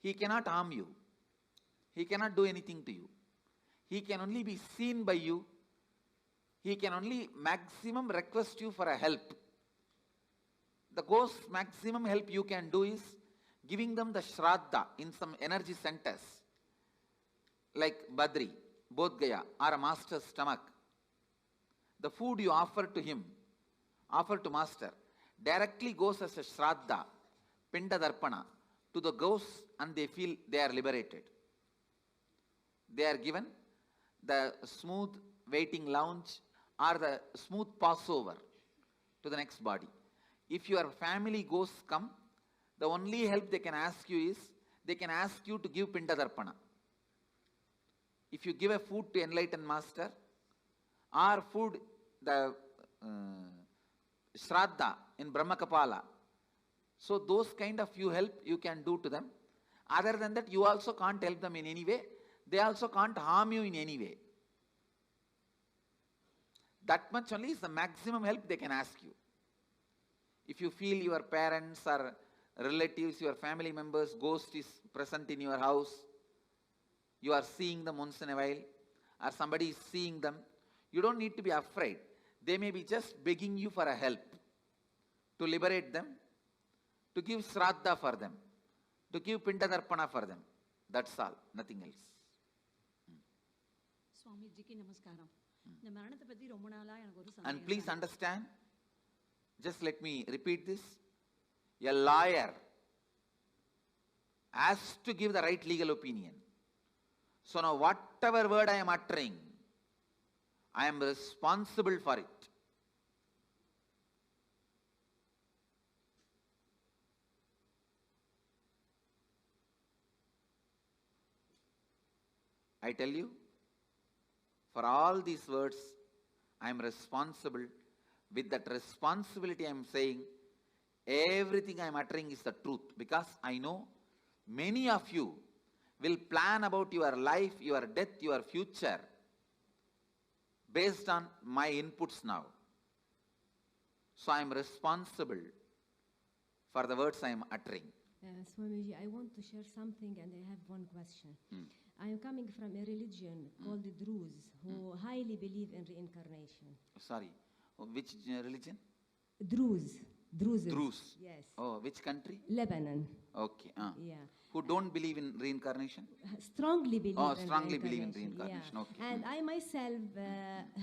Speaker 1: He cannot harm you. He cannot do anything to you. He can only be seen by you. He can only maximum request you for a help. The ghost's maximum help you can do is giving them the shraddha in some energy centers, like Badri, Bodh Gaya, or a master's stomach. The food you offer to him, offer to master, directly goes as a shraddha, pinda darpana, to the ghosts, and they feel they are liberated. They are given the smooth waiting lounge or the smooth passover to the next body. If your family ghosts come, the only help they can ask you is, they can ask you to give pinda darpana. If you give a food to enlightened master, or food, the shraddha in Brahma Kapala, so those kind of help you can do to them. Other than that, you also can't help them in any way. They also can't harm you in any way. That much only is the maximum help they can ask you. If you feel your parents or relatives, your family members, ghost is present in your house, you are seeing them once in a while, or somebody is seeing them, you don't need to be afraid. They may be just begging you for a help, to liberate them, to give shraddha for them, to give pinda darpana for them. That's all, nothing else. And please understand, just let me repeat this. A lawyer has to give the right legal opinion. So now whatever word I am uttering, I am responsible for it. I tell you, for all these words, I am responsible. With that responsibility I am saying, everything I am uttering is the truth. Because I know many of you will plan about your life, your death, your future based on my inputs now. So I am responsible for the words I am uttering.
Speaker 16: Swamiji, I want to share something and I have one question. I am coming from a religion called the Druze, who highly believe in reincarnation.
Speaker 1: Sorry, which religion?
Speaker 16: Druze. Druze.
Speaker 1: Druze.
Speaker 16: Yes.
Speaker 1: Oh, which country?
Speaker 16: Lebanon.
Speaker 1: Okay.
Speaker 16: Yeah.
Speaker 1: Who don't believe in reincarnation?
Speaker 16: Strongly believe in reincarnation.
Speaker 1: Strongly believe in reincarnation.
Speaker 16: Yeah.
Speaker 1: Okay.
Speaker 16: And I myself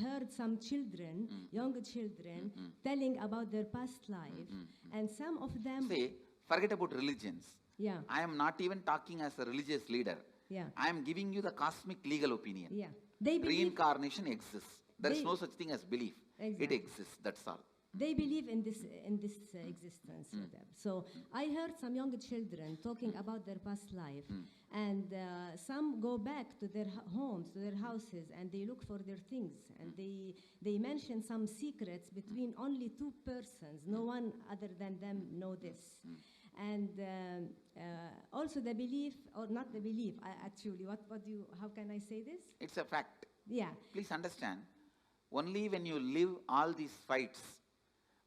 Speaker 16: heard some children, young children, telling about their past life, and some of them...
Speaker 1: Say, forget about religions.
Speaker 16: Yeah.
Speaker 1: I am not even talking as a religious leader.
Speaker 16: Yeah.
Speaker 1: I am giving you the cosmic legal opinion.
Speaker 16: Yeah. They believe
Speaker 1: reincarnation exists. There is no such thing as belief.
Speaker 16: Exactly.
Speaker 1: It exists, that's all.
Speaker 16: They believe in this existence. So I heard some young children talking about their past life, and some go back to their homes, to their houses, and they look for their things, and they mention some secrets between only two persons. No one other than them know this. And also the belief, or not the belief, actually, how can I say this?
Speaker 1: It's a fact.
Speaker 16: Yeah.
Speaker 1: Please understand, only when you live all these fights,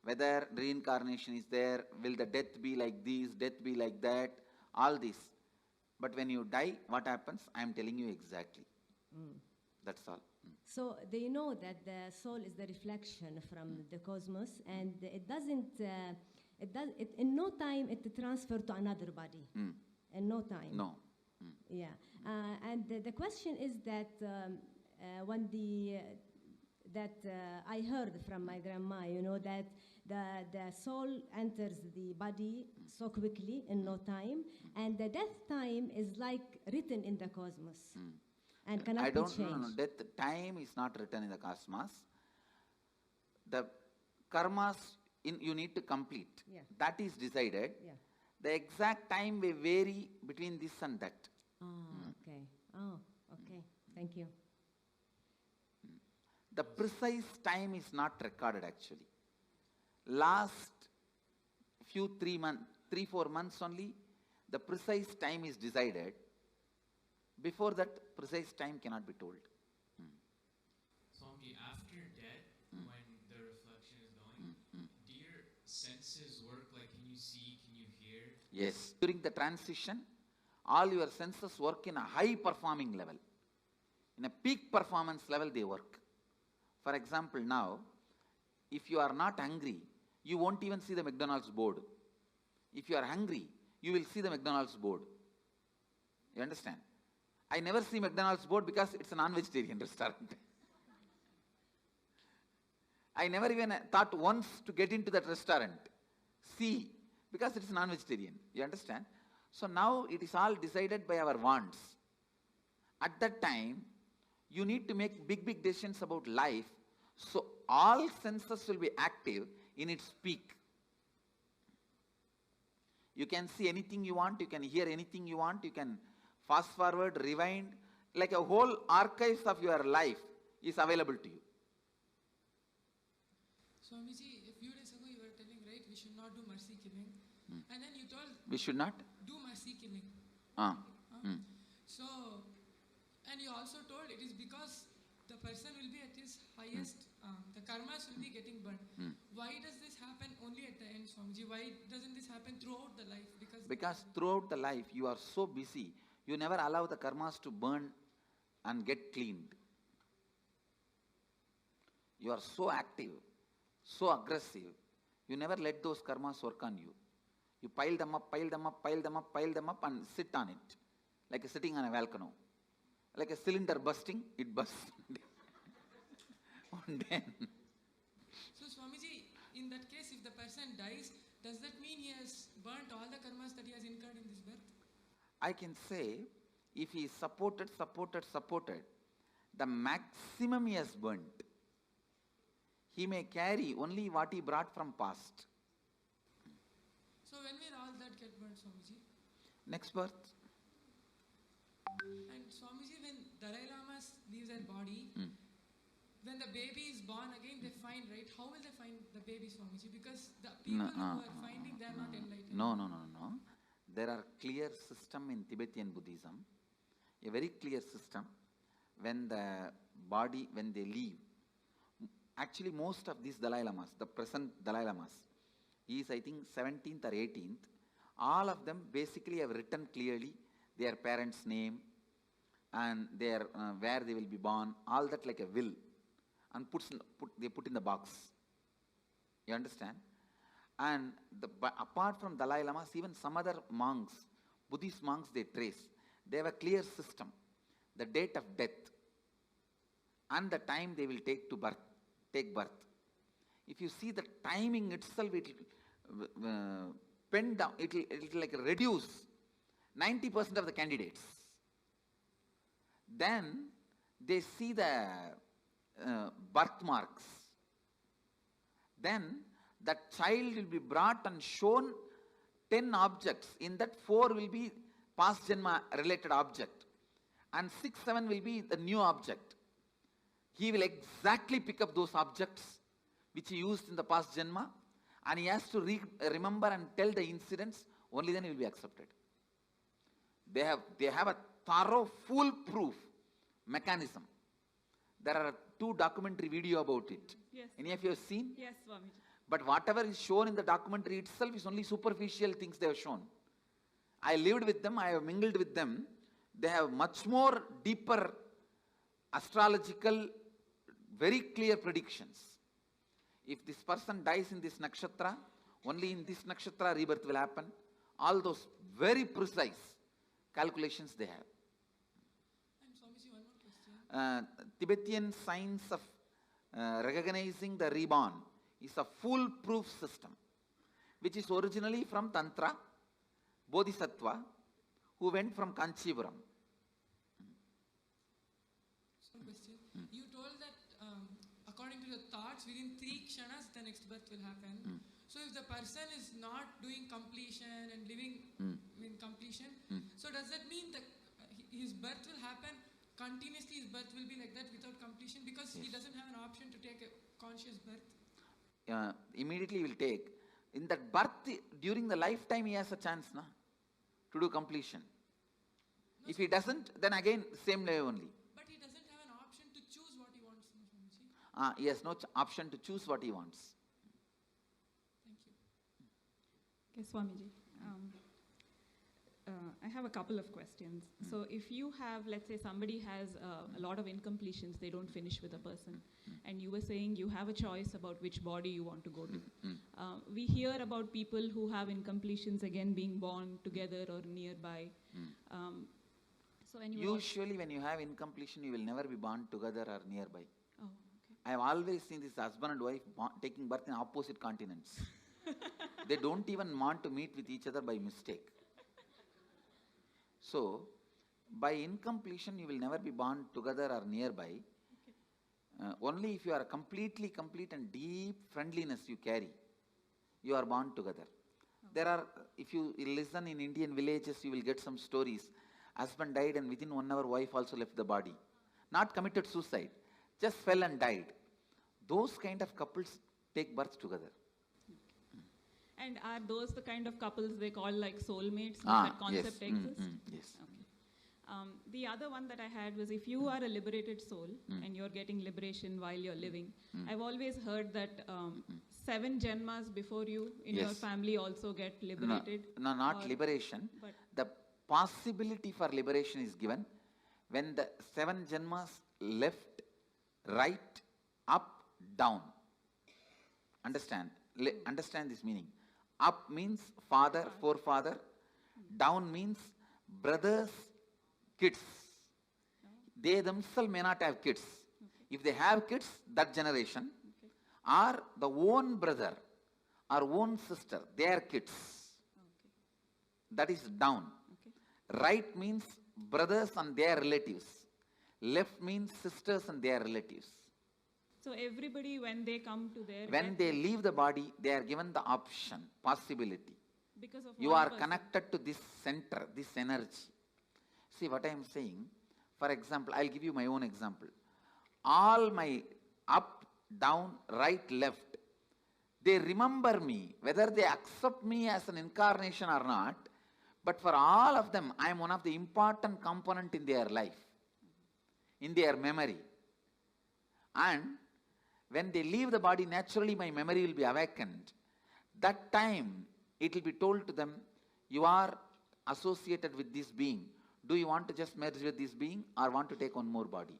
Speaker 1: whether reincarnation is there, will the death be like this, death be like that, all this. But when you die, what happens? I am telling you exactly. That's all.
Speaker 16: So they know that the soul is the reflection from the cosmos, and it In no time it transfer to another body. In no time.
Speaker 1: No.
Speaker 16: Yeah. And the question is that when I heard from my grandma, you know, that the soul enters the body so quickly in no time, and the death time is like written in the cosmos and cannot be changed.
Speaker 1: No. Death time is not written in the cosmos. The karmas you need to complete.
Speaker 16: Yeah.
Speaker 1: That is decided.
Speaker 16: Yeah.
Speaker 1: The exact time may vary between this and that.
Speaker 16: Okay. Oh, okay. Thank you.
Speaker 1: The precise time is not recorded actually. Last 3-4 months only, the precise time is decided. Before that, precise time cannot be told.
Speaker 17: Swami, after death, when the reflection is going, do your senses work? Like, can you see, can you hear?
Speaker 1: Yes. During the transition, all your senses work in a high performing level. In a peak performance level, they work. For example, now, if you are not hungry, you won't even see the McDonald's board. If you are hungry, you will see the McDonald's board. You understand? I never see McDonald's board because it's a non-vegetarian restaurant. I never even thought once to get into that restaurant. See, because it's non-vegetarian. You understand? So now it is all decided by our wants. At that time, you need to make big decisions about life. So all senses will be active in its peak. You can see anything you want, you can hear anything you want, you can fast forward, rewind, like a whole archives of your life is available to you.
Speaker 18: Swamiji, a few days ago you were telling, right, we should not do mercy killing. And then you told...
Speaker 1: We should not?
Speaker 18: Do mercy killing. So, and you also told it is because the person will be at his highest, the karmas will be getting burned. Why does this happen only at the end, Swamiji? Why doesn't this happen throughout the life?
Speaker 1: Because throughout the life you are so busy, you never allow the karmas to burn and get cleaned. You are so active, so aggressive, you never let those karmas work on you. You pile them up and sit on it, like sitting on a volcano. Like a cylinder bursting, it bursts. Then.
Speaker 18: So Swamiji, in that case, if the person dies, does that mean he has burnt all the karmas that he has incurred in this birth?
Speaker 1: I can say, if he is supported, the maximum he has burnt. He may carry only what he brought from past.
Speaker 18: So when will all that get burnt, Swamiji?
Speaker 1: Next birth.
Speaker 18: And Swamiji, when Dalai Lama leaves their body, when the baby is born again, they find, right? How will they find the baby, Swamiji? Because the people who are finding, they are not enlightened.
Speaker 1: No. There are clear system in Tibetan Buddhism, a very clear system. When the body, when they leave, actually most of these Dalai Lamas, the present Dalai Lamas, he is I think 17th or 18th, all of them basically have written clearly their parents' name and their where they will be born, all that like a will, and they put in the box. You understand? And apart from Dalai Lamas, even some other monks, Buddhist monks, they trace. They have a clear system, the date of death and the time they will take birth. If you see the timing itself, it will pen down, it will like reduce 90% of the candidates. Then they see the birthmarks. Then that child will be brought and shown 10 objects. In that 4 will be past janma related object and 6, 7 will be the new object. He will exactly pick up those objects which he used in the past janma, and he has to remember and tell the incidents, only then he will be accepted. They have a thorough, foolproof mechanism. There are 2 documentary video about it.
Speaker 12: Yes.
Speaker 1: Any of you have seen?
Speaker 12: Yes, Swamiji.
Speaker 1: But whatever is shown in the documentary itself is only superficial things they have shown. I lived with them, I have mingled with them. They have much more deeper astrological, very clear predictions. If this person dies in this nakshatra, Only in this nakshatra rebirth will happen. All those very precise calculations they have.
Speaker 18: And Swamiji, one more question.
Speaker 1: Tibetan science of recognizing the reborn is a foolproof system, which is originally from Tantra, Bodhisattva, who went from Kanchipuram.
Speaker 18: Question. You told that according to your thoughts, within 3 kshanas, the next birth will happen. So if the person is not doing completion and living in completion, so does that mean that his birth will happen continuously? His birth will be like that without completion because he doesn't have an option to take a conscious birth?
Speaker 1: Immediately he will take. In that birth, during the lifetime, he has a chance to do completion. No, if he doesn't, then again, same way only.
Speaker 18: But he doesn't have an option to choose what he wants, no, Swamiji?
Speaker 1: He has no option to choose what he wants.
Speaker 18: Thank you.
Speaker 19: Okay, Swamiji. I have a couple of questions. So if you have, let's say somebody has a lot of incompletions, they don't finish with a person, and you were saying you have a choice about which body you want to go to. We hear about people who have incompletions again being born together or nearby. So
Speaker 1: usually when you have incompletion, you will never be born together or nearby.
Speaker 19: Oh, okay.
Speaker 1: I have always seen this husband and wife taking birth in opposite continents. They don't even want to meet with each other by mistake. So, by incompletion, you will never be born together or nearby. Okay. Only if you are completely complete and deep friendliness you carry, you are born together. Okay. There are, if you listen in Indian villages, you will get some stories. Husband died and within 1 hour, wife also left the body. Not committed suicide, just fell and died. Those kind of couples take birth together.
Speaker 19: And are those the kind of couples they call like soulmates? That concept exists?
Speaker 1: Yes.
Speaker 19: Okay. The other one that I had was if you are a liberated soul and you're getting liberation while you're living, I've always heard that 7 janmas before you in your family also get liberated.
Speaker 1: No, not liberation. The possibility for liberation is given when the 7 janmas left, right, up, down. Understand? Understand this meaning. Up means father, forefather. Down means brothers, kids. They themselves may not have kids. If they have kids, that generation, or the own brother or own sister, their kids. That is down. Right means brothers and their relatives. Left means sisters and their relatives.
Speaker 19: So everybody, when they come to their...
Speaker 1: When they leave the body, they are given the option, possibility.
Speaker 19: Because of
Speaker 1: you are connected to this center, this energy. See what I am saying? For example, I'll give you my own example. All my up, down, right, left, they remember me, whether they accept me as an incarnation or not, but for all of them, I am one of the important component in their life, in their memory. And when they leave the body, naturally my memory will be awakened. That time, it will be told to them, you are associated with this being. Do you want to just merge with this being or want to take one more body?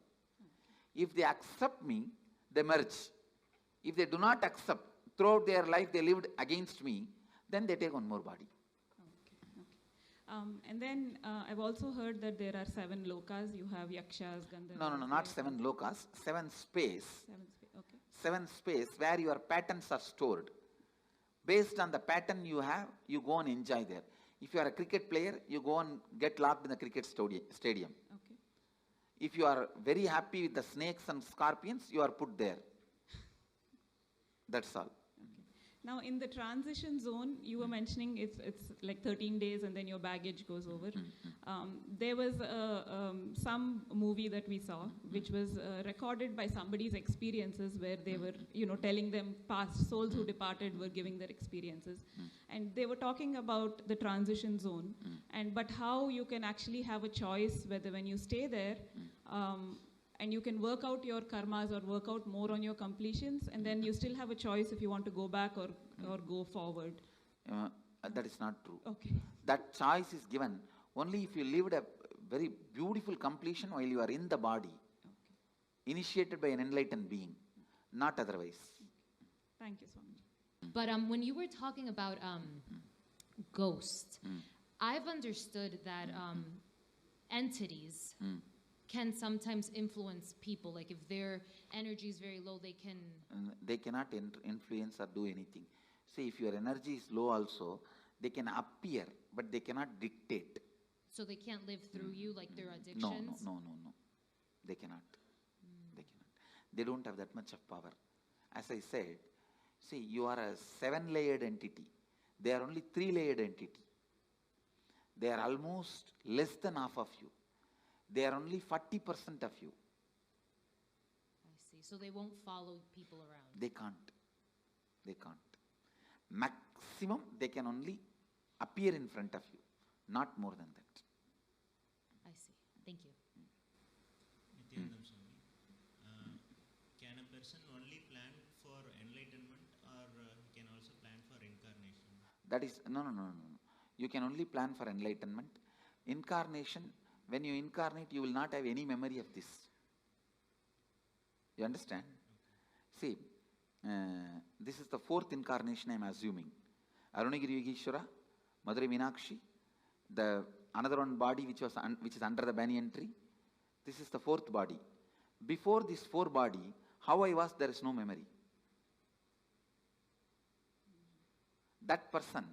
Speaker 1: If they accept me, they merge. If they do not accept, throughout their life they lived against me, then they take one more body.
Speaker 19: And then I've also heard that there are 7 lokas. You have yakshas, gandharvas.
Speaker 1: No, not 7 lokas. 7 space. 7 space where your patterns are stored. Based on the pattern you have, you go and enjoy there. If you are a cricket player, you go and get locked in the cricket stadium.
Speaker 19: Okay.
Speaker 1: If you are very happy with the snakes and scorpions, you are put there. That's all.
Speaker 19: Now, in the transition zone, you were mentioning it's like 13 days and then your baggage goes over. There was some movie that we saw, which was recorded by somebody's experiences where they were, telling them past souls who departed were giving their experiences. And they were talking about the transition zone, but how you can actually have a choice whether when you stay there, and you can work out your karmas or work out more on your completions, and then you still have a choice if you want to go back or go forward.
Speaker 1: That is not true.
Speaker 19: Okay.
Speaker 1: That choice is given only if you lived a very beautiful completion while you are in the body, initiated by an enlightened being, not otherwise.
Speaker 19: Thank you so much.
Speaker 20: But when you were talking about ghosts, I've understood that entities can sometimes influence people. Like if their energy is very low, they can...
Speaker 1: They cannot influence or do anything. See, if your energy is low also, they can appear, but they cannot dictate.
Speaker 20: So they can't live through you like their addictions?
Speaker 1: No. They cannot. They cannot. They don't have that much of power. As I said, see, you are a 7-layered entity. They are only 3-layered entity. They are almost less than half of you. They are only 40% of you.
Speaker 20: I see. So they won't follow people around?
Speaker 1: They can't. They can't. Maximum, they can only appear in front of you. Not more than that.
Speaker 20: I see. Thank you.
Speaker 2: Nithyananda Swami, can a person only plan for enlightenment, or he can also plan for incarnation?
Speaker 1: That is, no. You can only plan for enlightenment. Incarnation, when you incarnate, you will not have any memory of this. You understand? See, this is the 4th incarnation I am assuming. Arunagiri Yogeshwara, Madurai Meenakshi, the another one body which is under the banyan tree. This is the 4th body. Before this 4 body, how I was, there is no memory. That person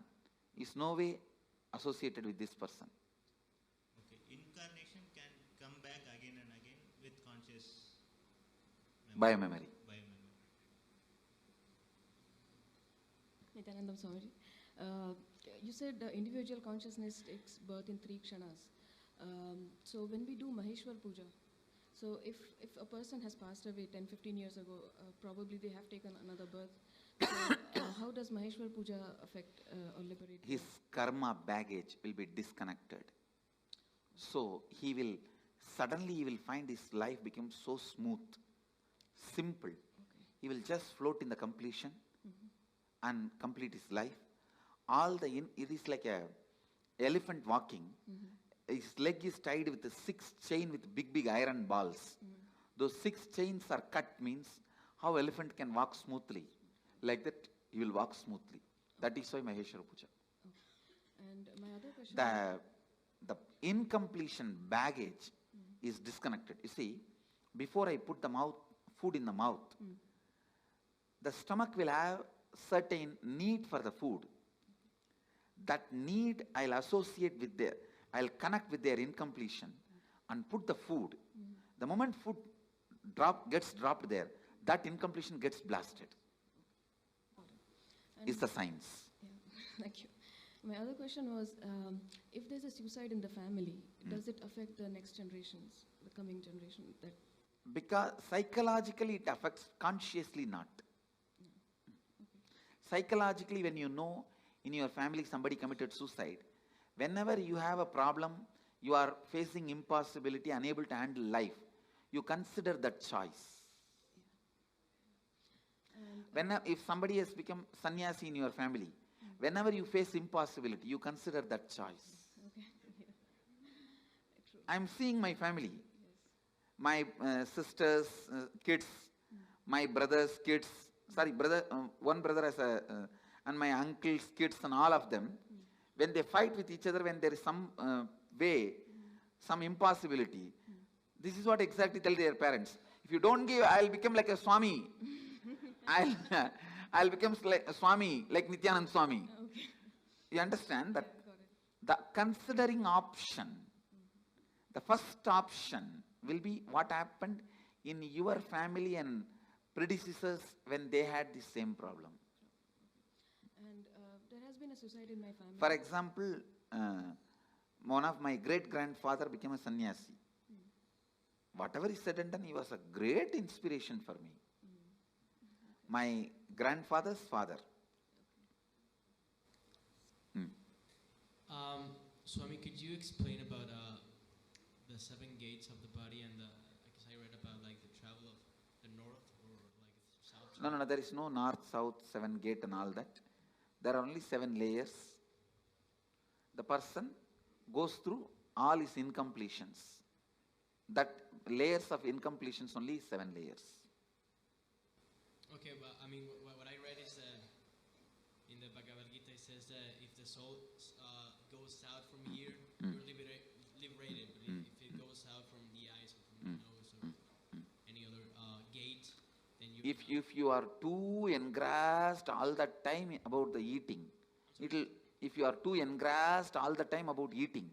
Speaker 1: is no way associated with this person.
Speaker 2: Okay, incarnation can come back again and again with conscious
Speaker 1: Biomemory.
Speaker 21: Nithyananda Swamiji, you said individual consciousness takes birth in 3 kshanas. So when we do Maheshwar Puja, so if a person has passed away 10-15 years ago, probably they have taken another birth. So how does Maheshwar Puja affect or liberate?
Speaker 1: His karma baggage will be disconnected. So he will find his life become so smooth, simple.
Speaker 21: Okay.
Speaker 1: He will just float in the completion and complete his life. It is like a elephant walking. His leg is tied with a 6 chain with big iron balls. Those 6 chains are cut, means how elephant can walk smoothly. Like that, he will walk smoothly. That is why Maheshwara Puja.
Speaker 21: Okay. And my other question
Speaker 1: The incompletion baggage is disconnected. You see, before I put the food in the mouth, the stomach will have certain need for the food. That need I'll associate with I'll connect with their incompletion and put the food. The moment food gets dropped there, that incompletion gets blasted. It's the science.
Speaker 21: Yeah, thank you. My other question was, if there's a suicide in the family, does it affect the next generations, the coming generation?
Speaker 1: Because psychologically it affects, consciously not. Psychologically, when you know in your family somebody committed suicide, whenever you have a problem, you are facing impossibility, unable to handle life, you consider that choice. If somebody has become sannyasi in your family, whenever you face impossibility, you consider that choice.
Speaker 21: Okay.
Speaker 1: I am seeing my family, my sisters, kids, my brother's kids, one brother has and my uncle's kids and all of them, when they fight with each other, when there is some way, some impossibility, this is what exactly tell their parents. If you don't give, I'll become like a Swami. I'll become like a Swami, like Nithyananda Swami.
Speaker 21: Okay.
Speaker 1: You understand that the considering option, the first option will be what happened in your family and predecessors when they had the same problem.
Speaker 21: And there has been a suicide in my family.
Speaker 1: For example, one of my great-grandfather became a sannyasi. Whatever he said and done, he was a great inspiration for me. My grandfather's father.
Speaker 17: Swami, could you explain about the 7 gates of the body and because I read about like the travel of the north or like south?
Speaker 1: No, there is no north, south, 7 gate and all that. There are only 7 layers. The person goes through all his incompletions. That layers of incompletions only 7 layers.
Speaker 17: Okay, but I mean, what I read is it says that if the soul goes out from here, you're liberated. But if it goes out from the eyes or from the nose or any other gate, then you.
Speaker 1: If you are too engrossed all the time about the eating, if you are too engrossed all the time about eating,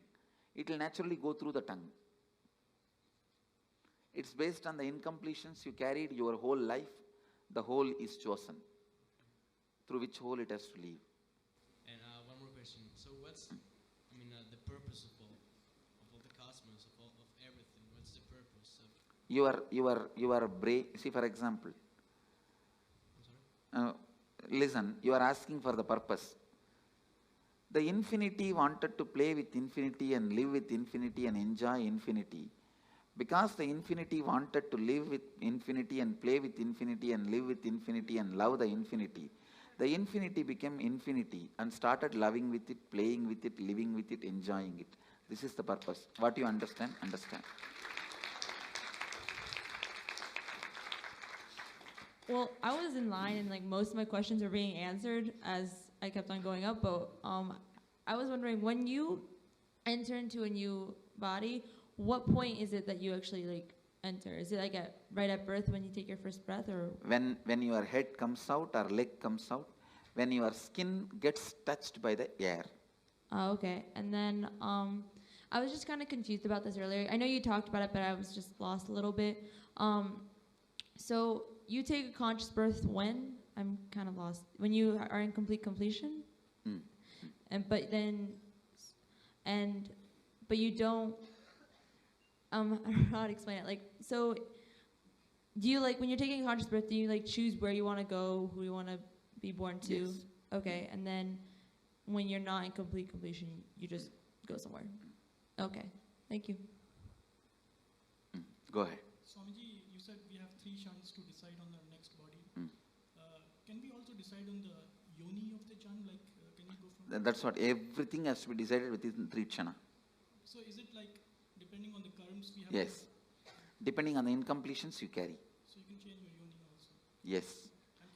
Speaker 1: it will naturally go through the tongue. It's based on the incompletions you carried your whole life. The whole is chosen. Through which hole it has to leave.
Speaker 17: And one more question. So what's, the purpose of all the cosmos, of everything? What's the purpose of?
Speaker 1: Your brain. See, for example. Listen, you are asking for the purpose. The infinity wanted to play with infinity and live with infinity and enjoy infinity. Because the infinity wanted to live with infinity and play with infinity and live with infinity and love the infinity became infinity and started loving with it, playing with it, living with it, enjoying it. This is the purpose. What you understand, understand.
Speaker 4: Well, I was in line and most of my questions are being answered as I kept on going up, but I was wondering, when you enter into a new body, what point is it that you actually enter? Is it right at birth when you take your first breath, or
Speaker 1: when your head comes out or leg comes out, when your skin gets touched by the air?
Speaker 4: Oh, okay. And then I was just kind of confused about this earlier. I know you talked about it, but I was just lost a little bit. So you take a conscious birth when? I'm kind of lost. When you are in complete completion? But you don't. I don't know how to explain it. So do you when you're taking a conscious birth, do you choose where you want to go, who you want to be born to?
Speaker 1: Yes.
Speaker 4: Okay, and then when you're not in complete completion, you just go somewhere. Okay, thank you.
Speaker 1: Go ahead.
Speaker 22: Swamiji, you said we have 3 kshanas to decide on our next body. Can we also decide on the yoni of the kshan? Can you go from?
Speaker 1: That's what, everything has to be decided within 3 kshana.
Speaker 22: So is it depending on the karms we have?
Speaker 1: Yes. Depending on the incompletions you carry.
Speaker 22: So you can change your yoni also?
Speaker 1: Yes.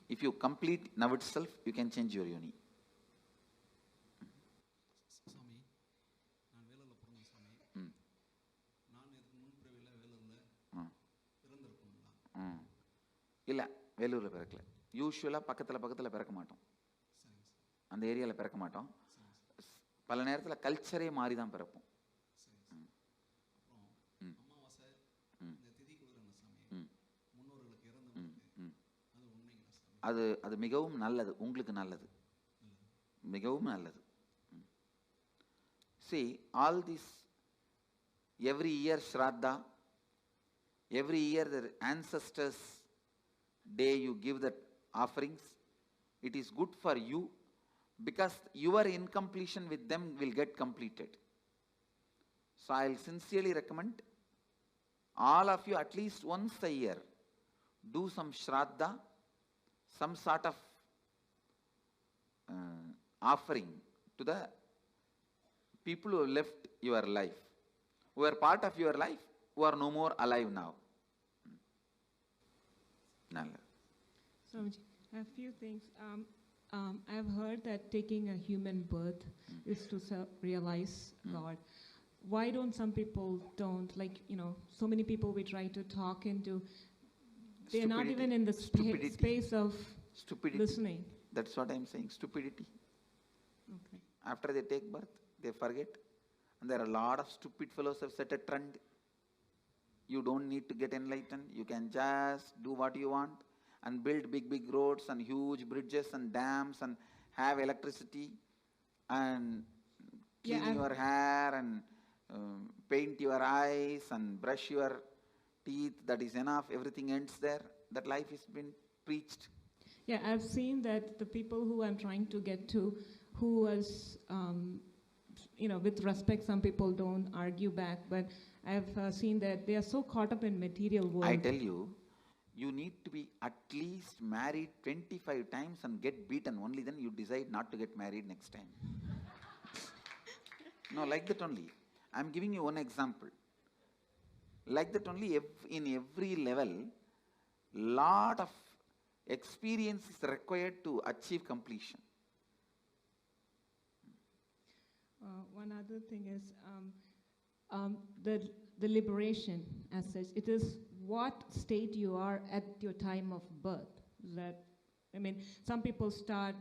Speaker 1: If you complete now itself, you can change your yoni.
Speaker 23: Swami, நான் வேலூர்ல பிறந்தேன் Swami. நான் முன்பிறவில வேலூர்ல பிறந்திருக்கணுங்களா?
Speaker 1: இல்லை, வேலூரில் பிறக்கல. யூஸ்வலாக பக்கத்தில் பிறக்க மாட்டோம். அந்த ஏரியாவில் பிறக்க மாட்டோம். பல நேரத்தில் கல்ச்சரே மாறி தான் பிறப்போம். அது மிகவும் நல்லது, உங்களுக்கு நல்லது, மிகவும் நல்லது. See, all this, every year Shraddha, every year the ancestors' day you give the offerings, it is good for you because your incompletion with them will get completed. So I will sincerely recommend all of you at least once a year do some Shraddha, some sort of offering to the people who have left your life, who are part of your life, who are no more alive now.
Speaker 19: Swamiji, I have a few things. I've heard that taking a human birth is to realize God. Why don't some people don't? So many people we try to talk into, they're not even in the space of listening.
Speaker 1: That's what I'm saying, stupidity.
Speaker 19: Okay.
Speaker 1: After they take birth, they forget. And there are a lot of stupid fellows who have set a trend. You don't need to get enlightened. You can just do what you want and build big roads and huge bridges and dams and have electricity and clean your hair and paint your eyes and brush your teeth. That is enough. Everything ends there. That life has been preached.
Speaker 19: Yeah, I've seen that the people who I'm trying to get to, who was, with respect, some people don't argue back, but I've seen that they are so caught up in material world.
Speaker 1: I tell you, you need to be at least married 25 times and get beaten. Only then you decide not to get married next time. No, like that only. I'm giving you one example. Like that only, in every level, lot of experience is required to achieve completion.
Speaker 5: One other thing is the liberation as such. It is what state you are at your time of birth. That, I mean, some people start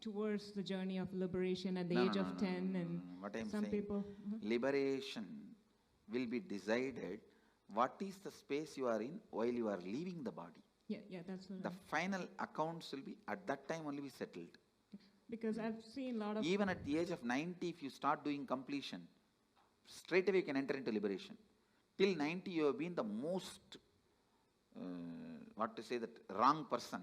Speaker 5: towards the journey of liberation at the age of 10, and
Speaker 1: what I'm
Speaker 5: some
Speaker 1: saying,
Speaker 5: people.
Speaker 1: Liberation will be decided what is the space you are in while you are leaving the body.
Speaker 5: Yeah, that's what
Speaker 1: The final accounts will be at that time only be settled.
Speaker 5: Because I've seen a lot of...
Speaker 1: Even at the age of 90, if you start doing completion, straight away you can enter into liberation. Till 90, you have been the most, wrong person.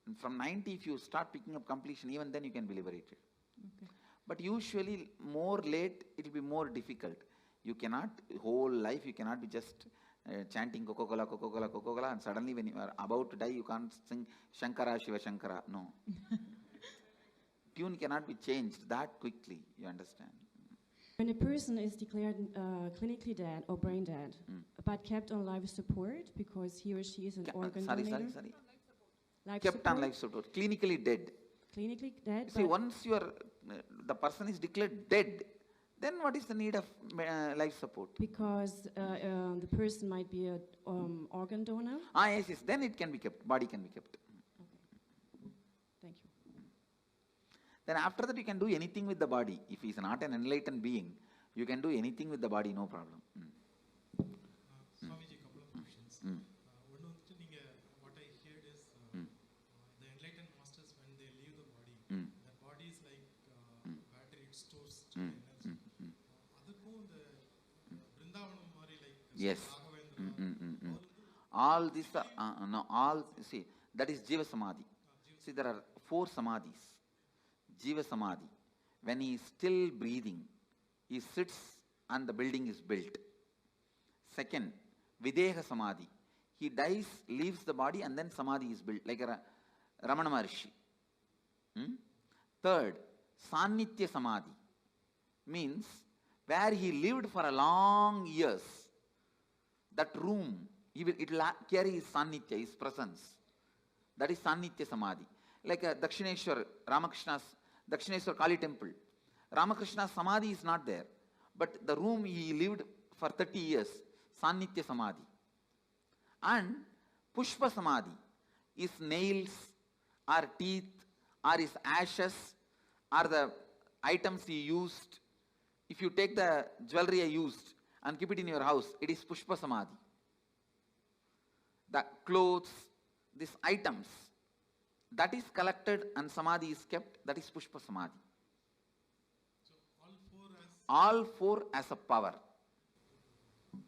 Speaker 1: And from 90, if you start picking up completion, even then you can be liberated.
Speaker 5: Okay.
Speaker 1: But usually, more late, it will be more difficult. You cannot, whole life, you cannot be just chanting Coca-Cola, Coca-Cola, Coca-Cola, and suddenly when you are about to die, you can't sing Shankara, Shiva Shankara. No. Tune cannot be changed that quickly, you understand?
Speaker 6: When a person is declared clinically dead or brain dead, but kept on life support because he or she is an organ donator. Life
Speaker 1: kept
Speaker 6: support?
Speaker 1: on life support, clinically dead.
Speaker 6: Clinically dead.
Speaker 1: See, once you are, the person is declared dead, then what is the need of life support?
Speaker 6: Because the person might be an organ donor.
Speaker 1: Yes, then it can be kept, body can be kept.
Speaker 6: Thank you.
Speaker 1: Then after that you can do anything with the body. If he is not an enlightened being, you can do anything with the body, no problem.
Speaker 8: Swamiji, couple of questions. What I heard is the enlightened masters, when they leave the body, the body is like battery, it stores energy.
Speaker 1: Yes. All this, see, that is Jiva Samadhi. See, there are 4 Samadhis. Jiva Samadhi. When he is still breathing, he sits and the building is built. Second, Videha Samadhi. He dies, leaves the body, and then Samadhi is built, like a Ramana Maharishi. Third, Sannitya Samadhi. Means, where he lived for a long years, that room, it will carry his Sannitya, his presence. That is Sannitya Samadhi. Like a Dakshineshwar, Ramakrishna's, Dakshineshwar Kali temple. Ramakrishna's Samadhi is not there. But the room he lived for 30 years, Sannitya Samadhi. And Pushpa Samadhi is nails, or teeth, or his ashes, or the items he used. If you take the jewelry I used and keep it in your house, it is Pushpa Samadhi. The clothes, these items, that is collected and Samadhi is kept, that is Pushpa Samadhi.
Speaker 8: So
Speaker 1: all four as a power.
Speaker 8: The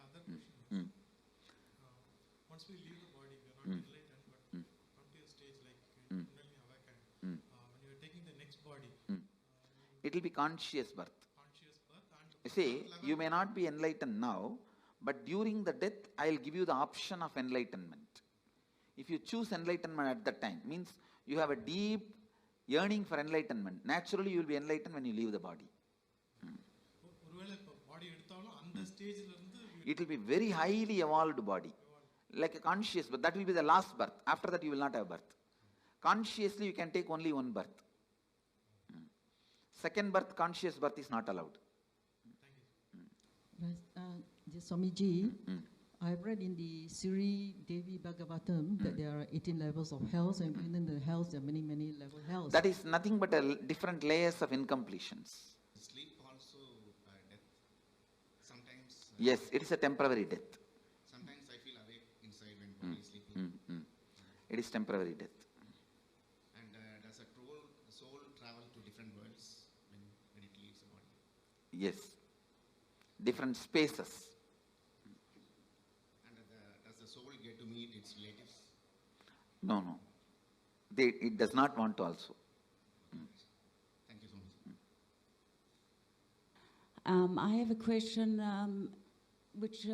Speaker 8: other question is, once we leave the body, we are not enlightened, but come to a stage like Kundalini awakened. When you are taking the next body,
Speaker 1: it will be conscious birth.
Speaker 8: Conscious birth and
Speaker 1: You see, you may not be enlightened now, but during the death, I will give you the option of enlightenment. If you choose enlightenment at that time, means you have a deep yearning for enlightenment. Naturally, you will be enlightened when you leave the body. It will be very highly evolved body, like a conscious birth. That will be the last birth. After that, you will not have birth. Consciously, you can take only one birth. Second birth, conscious birth is not allowed.
Speaker 7: Swamiji, I've read in the Sri Devi Bhagavatam that there are 18 levels of hells, and within the hells there are many, many level hells.
Speaker 1: That is nothing but different layers of incompletions.
Speaker 23: Sleep also death. Sometimes.
Speaker 1: Yes, it is a temporary death.
Speaker 23: Sometimes I feel awake inside when body is sleeping.
Speaker 1: It is temporary death.
Speaker 23: And does a soul travel to different worlds when it leaves the body?
Speaker 1: Yes, different spaces.
Speaker 23: Does the soul get to meet its relatives?
Speaker 1: No. It does not want to also.
Speaker 23: Thank you so much.
Speaker 24: I have a question, which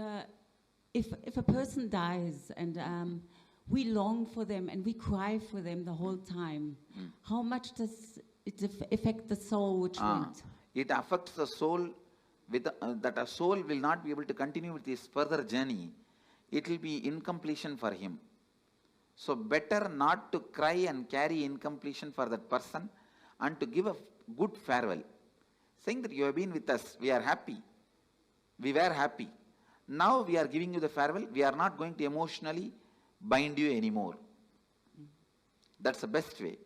Speaker 24: if a person dies and we long for them and we cry for them the whole time, how much does it affect the soul which went?
Speaker 1: It affects the soul with that a soul will not be able to continue with his further journey. It will be incompletion for him. So better not to cry and carry incompletion for that person, and to give a good farewell, saying that you have been with us, we are happy, we were happy. Now we are giving you the farewell, we are not going to emotionally bind you anymore. That's the best way.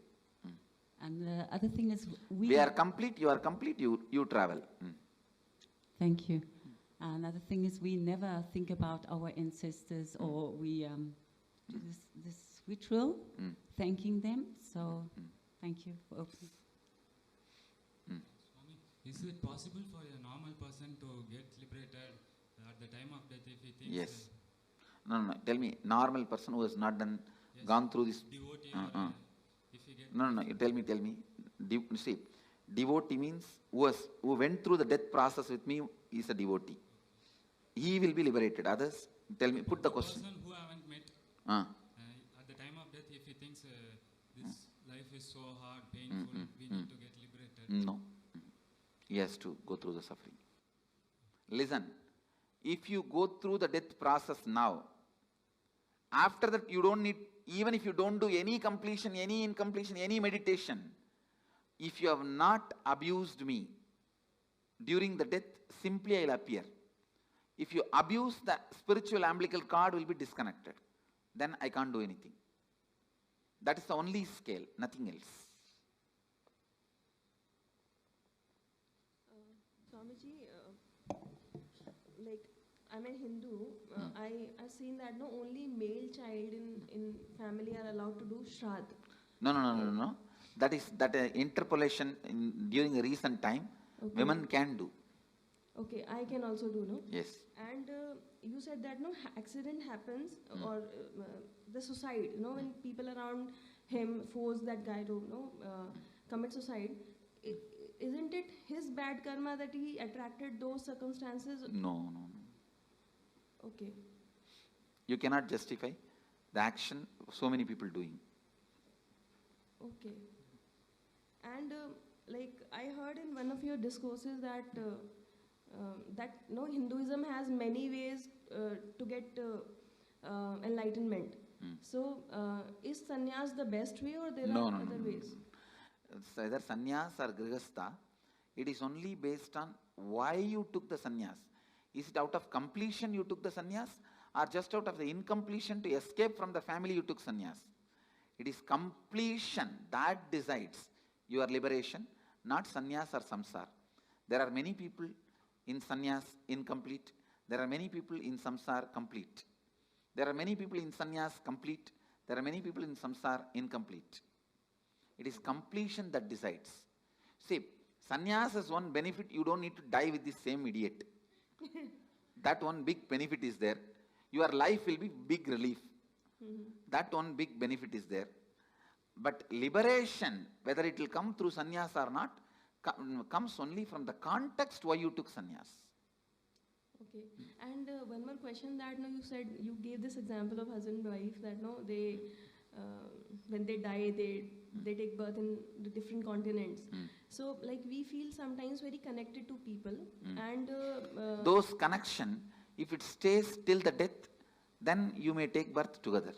Speaker 24: And the other thing is
Speaker 1: we are complete, you are complete, you travel.
Speaker 24: Thank you. Another thing is we never think about our ancestors, or we do this ritual, thanking them. So thank you for opening.
Speaker 9: Swami, is it possible for a normal person to get liberated at the time of death if he thinks?
Speaker 1: Yes. No. Tell me, normal person who has not gone through this.
Speaker 9: Devotee if he gets
Speaker 1: No. You tell me. See, devotee means who went through the death process with me is a devotee. He will be liberated. Others, tell me, put the question.
Speaker 9: Person who I haven't met, at the time of death, if he thinks this life is so hard, painful, we need to get liberated.
Speaker 1: No. He has to go through the suffering. Listen, if you go through the death process now, after that you don't need, even if you don't do any completion, any incompletion, any meditation, if you have not abused me during the death, simply I will appear. If you abuse, the spiritual umbilical cord will be disconnected. Then I can't do anything. That is the only scale, nothing else.
Speaker 3: Swamiji, like I'm a Hindu. I've seen that only male child in family are allowed to do Shraddha.
Speaker 1: No. That is interpolation during a recent time. Okay. Women can do.
Speaker 3: Okay, I can also do, no?
Speaker 1: Yes.
Speaker 3: And you said that accident happens or the suicide, when people around him force that guy to commit suicide. Isn't it his bad karma that he attracted those circumstances?
Speaker 1: No.
Speaker 3: Okay.
Speaker 1: You cannot justify the action so many people doing.
Speaker 3: Okay. And like I heard in one of your discourses that Hinduism has many ways to get enlightenment. So is sannyas the best way, or there are other ways?
Speaker 1: It's either sannyas or grihastha. It is only based on why you took the sannyas. Is it out of completion you took the sannyas, or just out of the incompletion to escape from the family you took sannyas? It is completion that decides your liberation, not sannyas or samsara. There are many people in sannyas incomplete. There are many people in samsara complete. There are many people in sannyas complete. There are many people in samsara incomplete. It is completion that decides. See, sannyas has one benefit: you don't need to die with the same idiot. That one big benefit is there. Your life will be big relief. That one big benefit is there. But liberation, whether it will come through sannyas or not, comes only from the context why you took sannyas.
Speaker 3: Okay. And one more question that you said, you gave this example of husband and wife that they when they die they take birth in the different continents. So like we feel sometimes very connected to people and
Speaker 1: those connection, if it stays till the death, then you may take birth together.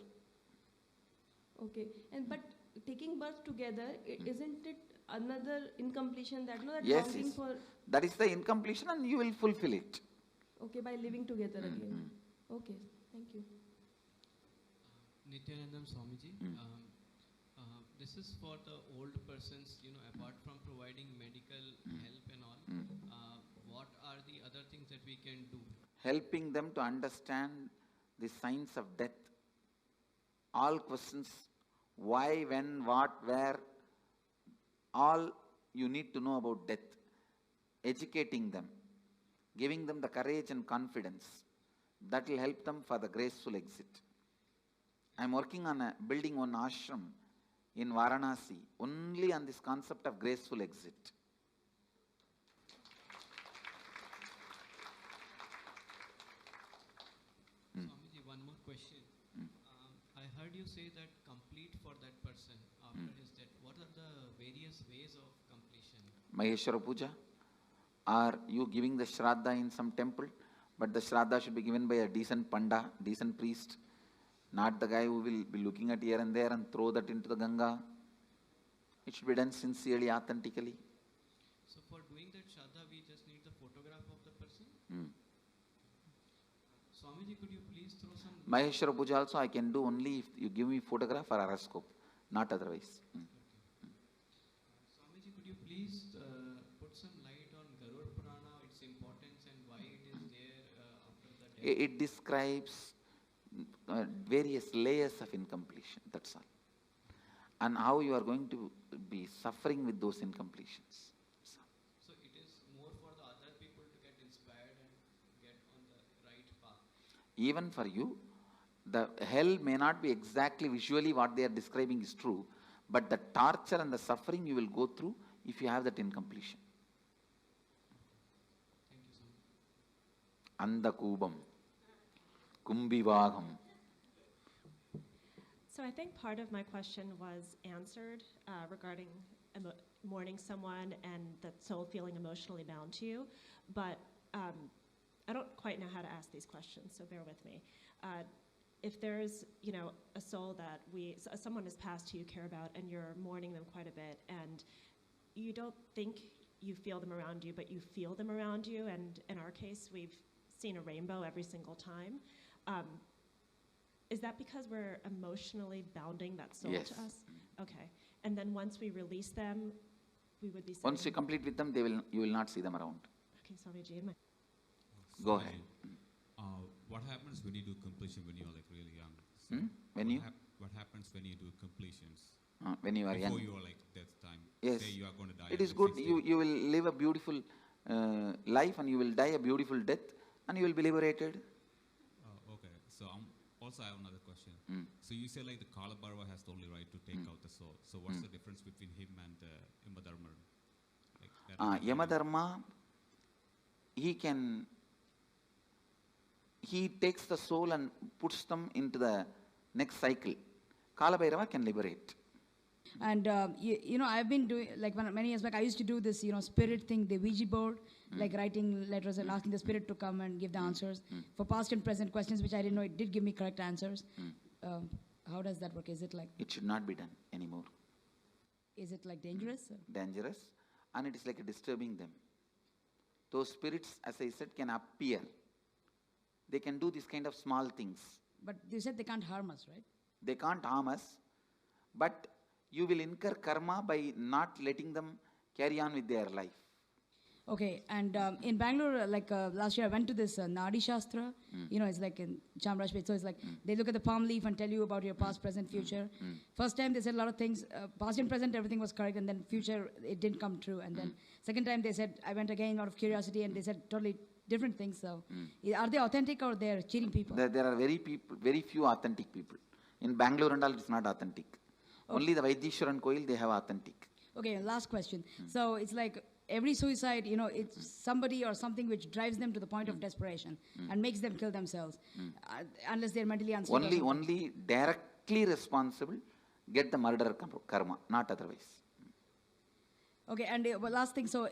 Speaker 3: Okay. But taking birth together, isn't it another incompletion that
Speaker 1: yes,
Speaker 3: longing for?
Speaker 1: That is the incompletion, and you will fulfill it.
Speaker 3: Okay, by living together again. Okay, thank you.
Speaker 17: Nithyanandam Swamiji, this is for the old persons, apart from providing medical help and all, what are the other things that we can do?
Speaker 1: Helping them to understand the signs of death. All questions, why, when, what, where, all you need to know about death. Educating them, giving them the courage and confidence. That will help them for the graceful exit. I am working on building one ashram in Varanasi, only on this concept of graceful exit.
Speaker 17: Swamiji, one more question. I heard you say that complete for that person after his death. What are the various ways of completion?
Speaker 1: Maheshwara Puja? Are you giving the Shraddha in some temple? But the Shraddha should be given by a decent panda, decent priest, not the guy who will be looking at here and there and throw that into the Ganga. It should be done sincerely, authentically.
Speaker 9: Swamiji, could you please throw some...
Speaker 1: Maheshwara Puja also I can do only if you give me photograph or horoscope, not otherwise.
Speaker 9: Swamiji, could you please put some light on Garuda Purana, its importance and why it is there after the death?
Speaker 1: It describes various layers of incompletion, that's all. And how you are going to be suffering with those incompletions.
Speaker 17: So it is more for the other people to get inspired and get on the right path.
Speaker 1: Even for you, the hell may not be exactly visually what they are describing is true, but the torture and the suffering you will go through if you have that incompletion. Andakubam, Kumbivagam.
Speaker 10: So I think part of my question was answered regarding mourning someone and the soul feeling emotionally bound to you, but I don't quite know how to ask these questions, so bear with me. If there's, a soul that someone has passed who you care about and you're mourning them quite a bit, and you don't think you feel them around you, but you feel them around you, and in our case, we've seen a rainbow every single time. Is that because we're emotionally bounding that soul
Speaker 1: Yes.
Speaker 10: to us? Okay. And then once we release them, we would be
Speaker 1: Once you complete with them, you will not see them around.
Speaker 10: Okay, Swamiji.
Speaker 1: Go ahead.
Speaker 11: What happens when you do completion when you are like really young? What happens when you do completions?
Speaker 1: When you are young.
Speaker 11: Before you are like death time.
Speaker 1: Yes.
Speaker 11: Say you are going to die.
Speaker 1: It is good. You will live a beautiful life and you will die a beautiful death and you will be liberated.
Speaker 11: Okay. So also I have another question. So you say like the Kalabharva has the only right to take out the soul. So what's the difference between him and Yamadharma?
Speaker 1: Yamadharma, he takes the soul and puts them into the next cycle. Kalabhairava can liberate.
Speaker 13: And I've been doing, like many years back, I used to do this, spirit thing, the Ouija board, like writing letters and asking the spirit to come and give the answers for past and present questions, which I didn't know it did give me correct answers. How does that work? Is it like...
Speaker 1: It should not be done anymore.
Speaker 13: Is it like dangerous?
Speaker 1: Dangerous, and it is like disturbing them. Those spirits, as I said, can appear. They can do this kind of small things.
Speaker 13: But you said they can't harm us, right?
Speaker 1: They can't harm us, but you will incur karma by not letting them carry on with their life.
Speaker 13: Okay, and in Bangalore, last year I went to this Nadi Shastra, it's like in Chamrajpet, so it's like they look at the palm leaf and tell you about your past, present, future. First time they said a lot of things, past and present everything was correct, and then future it didn't come true, and then second time they said, I went again out of curiosity and they said totally different things, so are they authentic or they're cheating people?
Speaker 1: There are very few authentic people. In Bangalore and all it's not authentic.
Speaker 13: Okay.
Speaker 1: Only the Vaidishwaran Koil they have authentic.
Speaker 13: Okay, last question. So it's like every suicide, it's somebody or something which drives them to the point of desperation and makes them kill themselves, unless they're mentally unstable.
Speaker 1: Only directly responsible get the murder karma, not otherwise.
Speaker 13: Okay, and last thing, so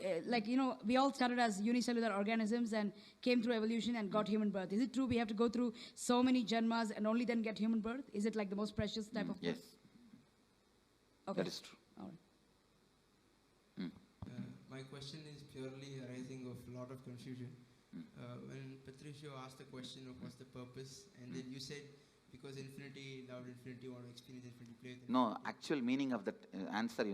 Speaker 13: we all started as unicellular organisms and came through evolution and got human birth. Is it true we have to go through so many janmas and only then get human birth? Is it like the most precious type of birth?
Speaker 1: Yes.
Speaker 13: Okay.
Speaker 1: That is true.
Speaker 13: All right.
Speaker 14: My question is purely arising of a lot of confusion. When Patricio asked the question of what's the purpose, and then you said because infinity, loved infinity, want to experience infinity, play with
Speaker 1: No, actual meaning of that answer,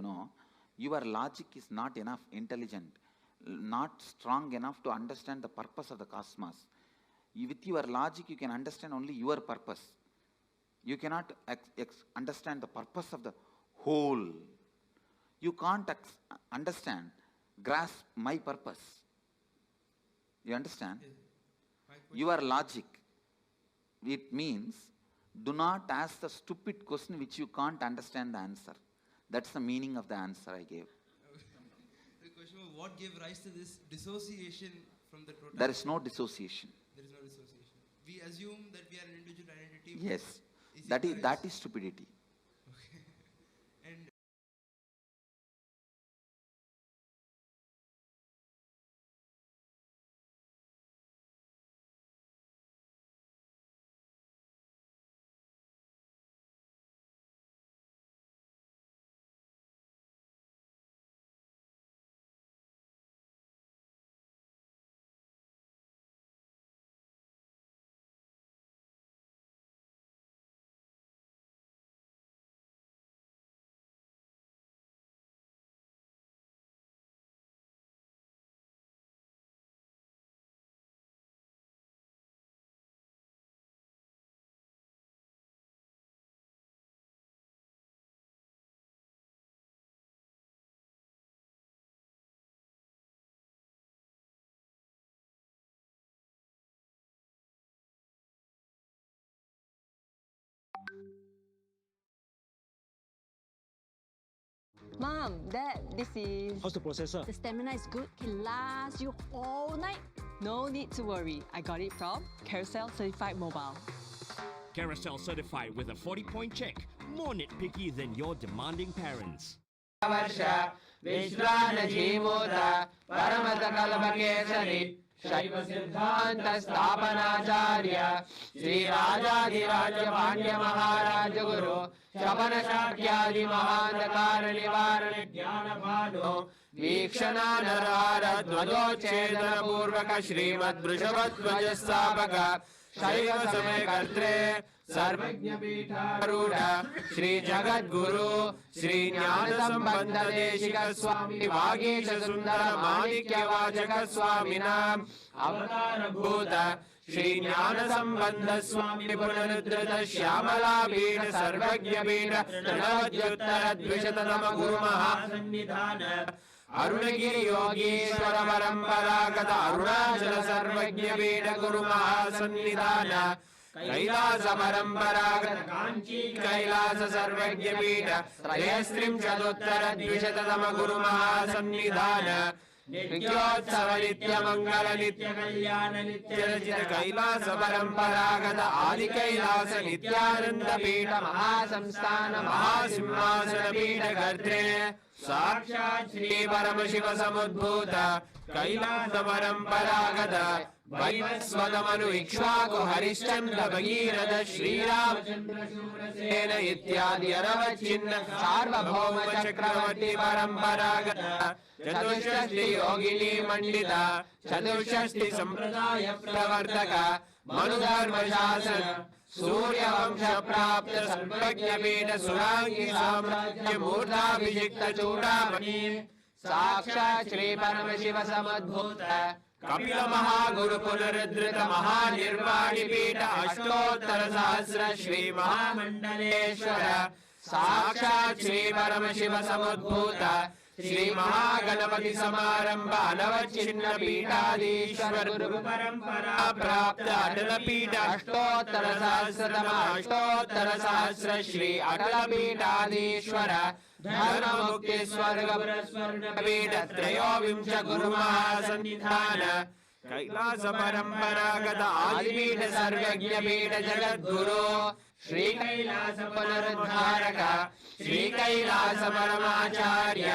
Speaker 1: your logic is not enough intelligent, not strong enough to understand the purpose of the cosmos. With your logic, you can understand only your purpose. You cannot understand the purpose of the whole. You can't grasp my purpose. You understand? Your logic, it means do not ask the stupid question which you can't understand the answer. That's the meaning of the answer I gave.
Speaker 14: The question was what gave rise to this dissociation from the totality?
Speaker 1: There is no dissociation.
Speaker 14: There is no dissociation. We assume that we are an individual identity.
Speaker 1: Yes.
Speaker 14: Is
Speaker 1: That is stupidity.
Speaker 12: Mom, Dad, this is...
Speaker 15: How's the processor?
Speaker 12: The stamina is good, can last you all night. No need to worry. I got it from Carousel Certified Mobile.
Speaker 16: Carousel Certified with a 40-point check. More nitpicky than your demanding parents.
Speaker 18: शैव सिद्धांत स्थापनाचार्य श्री राजाधिराज पांड्य महाराज गुरु शबन शाक्यादि महांधकार निवारण ज्ञान भानो वीक्षणा नरहार ध्वजोच्छेदन पूर्वक श्रीमद् वृषभध्वज स्थापक शैव समय कर्त्रे सर्वज्ञ पीठारूढ़ श्री जगद्गुरु श्री ज्ञान संबंध देशिक स्वामी वागीश सुंदर माणिक्य वाचक स्वामिनाम अवतार भूत श्री ज्ञान संबंध स्वामी पुनरुद्धृत श्यामला पीठ सर्वज्ञ पीठ नवद्युत्तर द्विशततम गुरु महासन्निधान अरुणगिरि योगीश्वर परंपरागत अरुणाचल सर्वज्ञ पीठ गुरु महासन्निधान कैलास परंपरागत कांची कैलास सर्वज्ञ पीठ त्रयस्त्रिंशदुत्तर द्विशततम गुरु महासन्निधान नित्योत्सव नित्य मंगल नित्य कल्याण नित्य रचित कैलास परंपरागत आदि कैलास नित्यानंद पीठ महासंस्थान महासिंहासन पीठ कर्त्रे साक्षात् श्री परमशिव समुद्भूत कैलास परंपरागत वैवस्वतमनु इक्ष्वाकु हरिश्चंद्र भगीरथ श्रीरामचंद्र शूरसेन इत्यादि अरवच्छिन्न सार्वभौम चक्रवर्ती परंपरागत चतुष्षष्टि योगिनी मंडित चतुष्षष्टि संप्रदाय प्रवर्तक मनुधर्म शासन सूर्य वंश प्राप्त सर्वज्ञ पीठ सुरांगी साम्राज्य मूर्धाभिषिक्त चूड़ामणि साक्षात् श्री परमशिव समुद्भूत कपिल महागुरु पुनरुद्धृत महानिर्वाणि पीठ अष्टोत्तर सहस्र श्री महामंडलेश्वर साक्षात् श्री परमशिव समुद्भूत श्री महागणपति समारंभ अनवच्छिन्न पीठाधीश्वर गुरु परंपरा प्राप्त अटल पीठ अष्टोत्तर सहस्र श्री अटल पीठाधीश्वर धर्म मुक्ति स्वर्ग स्वर्ण पीठ त्रयोविंश गुरु महासन्निधान कैलास परंपरागत आदिपीठ सर्वज्ञ पीठ जगद्गुरु श्री कैलास पुनरुद्धारक श्री कैलास परमाचार्य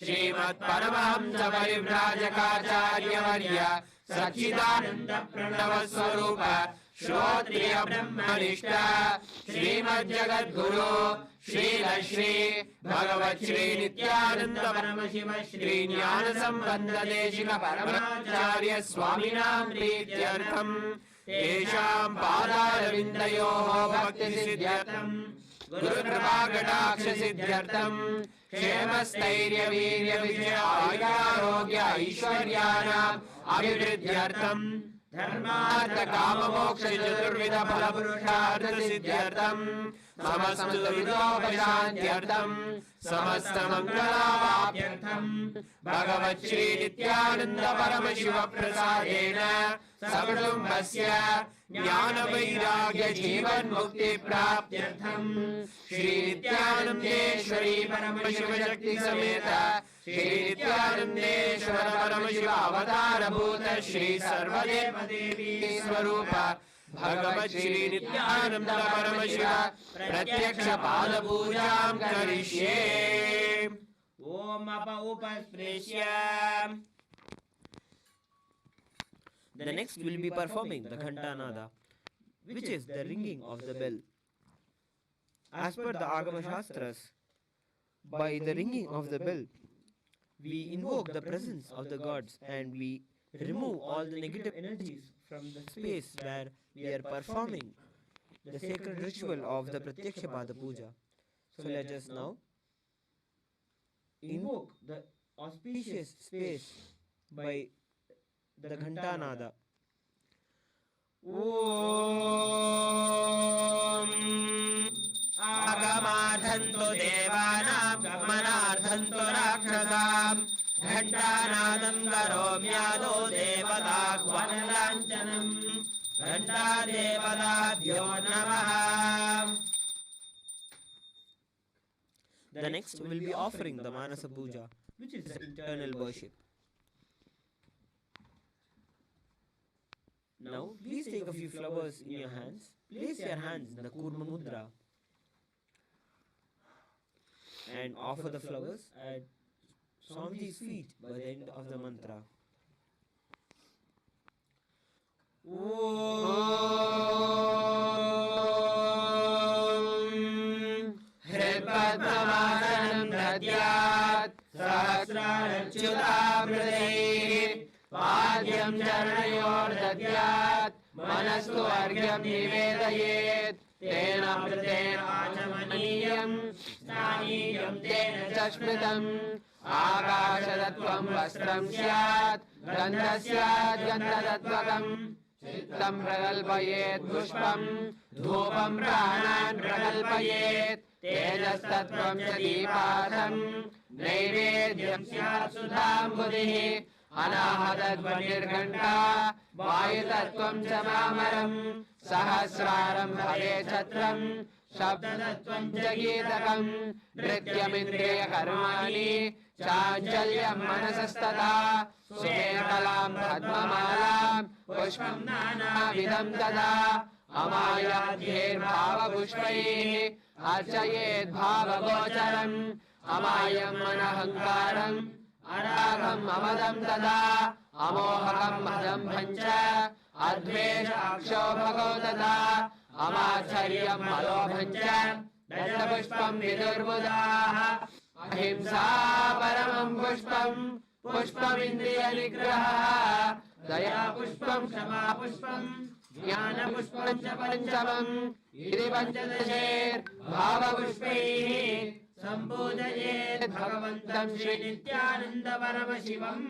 Speaker 18: श्रीमत् परमहंस परिव्राजकाचार्य वर्य सच्चिदानंद प्रणव स्वरूप श्रोत्रिय ब्रह्मनिष्ठ श्रीमद् जगद्गुरु श्री भगवत् श्री नित्यानंद परमशिव श्री ज्ञान संबंध देशिक परमाचार्य स्वामिनां प्रीत्यर्थम तेषां पादारविन्दयोः भक्ति सिद्ध्यर्थम गुरु कृपा कटाक्ष सिद्ध्यर्थम क्षेम स्थैर्य वीर्य विजय आरोग्य ऐश्वर्याणाम् अभिवृद्ध्यर्थम धर्मार्थ काम मोक्ष चतुर्विध फल पुरुषार्थ सिद्ध्यर्थम समस्त दुरितोपशान्त्यर्थम समस्त मंगलावाप्त्यर्थम भगवत् श्री नित्यानंद परमशिव प्रसादेन सकुटुम्बस्य ज्ञान वैराग्य जीवन मुक्ति प्राप्त्यर्थम श्री नित्यानंदेश्वरी परमशिव शक्ति समेत श्री नित्यानंदेश्वर परमशिव अवतार भूत श्री सर्वदेव देवी स्वरूप भगवत् श्री नित्यानंद परमशिव प्रत्यक्ष पाद पूजां करिष्ये। ओम उपस्पृश्य.
Speaker 25: The next will be performing the Ghantanada, which is the ringing of the bell. As per the Agama Shastras, by the ringing of the bell, we invoke the presence of the gods and we remove all the negative energies from the space where we are performing the sacred ritual of the Pratyaksha Pada Puja. So let us now invoke the auspicious space by the Ghantanada.
Speaker 18: Om Agamadhantu Devanam Gamanadhantu Rakshasam Ghantanadam Karomyado Devadahvanalanjanam Ghanta Devadabhyo Namaha.
Speaker 25: The next will be offering the Manasa Puja, which is the internal worship. Now, please take a few flowers in your hands. Place your hands in the Kurma Mudra and offer the flowers at Swamiji's feet by the end of the mantra.
Speaker 18: Hripadmavasanam dadyat sahasrarachyutabhridaihi Padyam charanayor dadyat manastu argyam nivedayet Tena pratena achamaniyam snaniyam tena chashmitam Akashadattvam vastram syat gandhasyat gandhadatvakam Chittam prakalpayet pushpam dhupam pranan prakalpayet Tejastattvam cha deepatham naivedyam syat sudham buddhihi Anahadadvanirghanta vayutattvam cha mamaram Sahasraram bhave chatram Shabdadatvam cha geetakam Nrityamindriya karmani Chanchalyam manasastata Sumekalam padmamalam Pushpam nanavidam tada Amayadhyir bhava pushpaihi Archayet bhava gocharam Amayam manahankaram Aragam amadam tada Amohakam madam bhancha Advesha akshobhago tada Amachariyam malobhancha Dasapushpam vidurbudaha Ahimsa paramam pushpam Pushpam indriya nigraha Daya pushpam kshama pushpam Jnana pushpam cha panchamam Iti panchadasher bhava pushpaihi Sambodhayet bhagavantam Shri Nithyananda Paramashivam.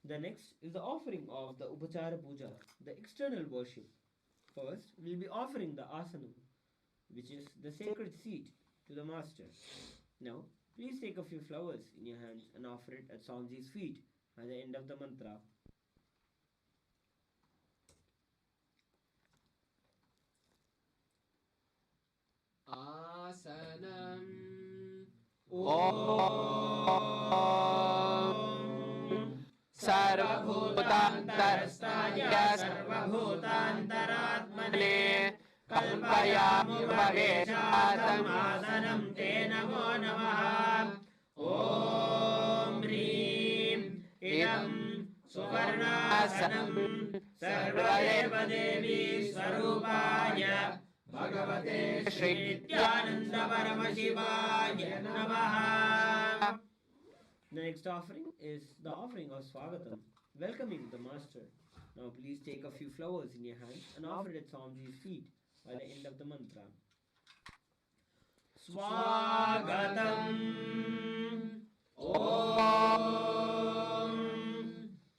Speaker 25: The next is the offering of the Upachara Puja, the external worship. First, we'll be offering the asanam, which is the sacred seat, to the master. Now, please take a few flowers in your hands and offer it at Swamiji's feet at the end of the mantra.
Speaker 18: Asanam Sarvabhutantarasthaya Sarvabhutantaratmane Kalpayami Bhaveshatam Asanam Te Namo Namaha Om Hrim Idam Suvarnasanam Sarvadeva Devi Swarupaya Bhagavate Shri Nithyananda Paramashivaya Namaha.
Speaker 25: The next offering is the offering of Swagatam, welcoming the master. Now please take a few flowers in your hands and offer it at Swamiji's feet by the end of the mantra.
Speaker 18: Swagatam Om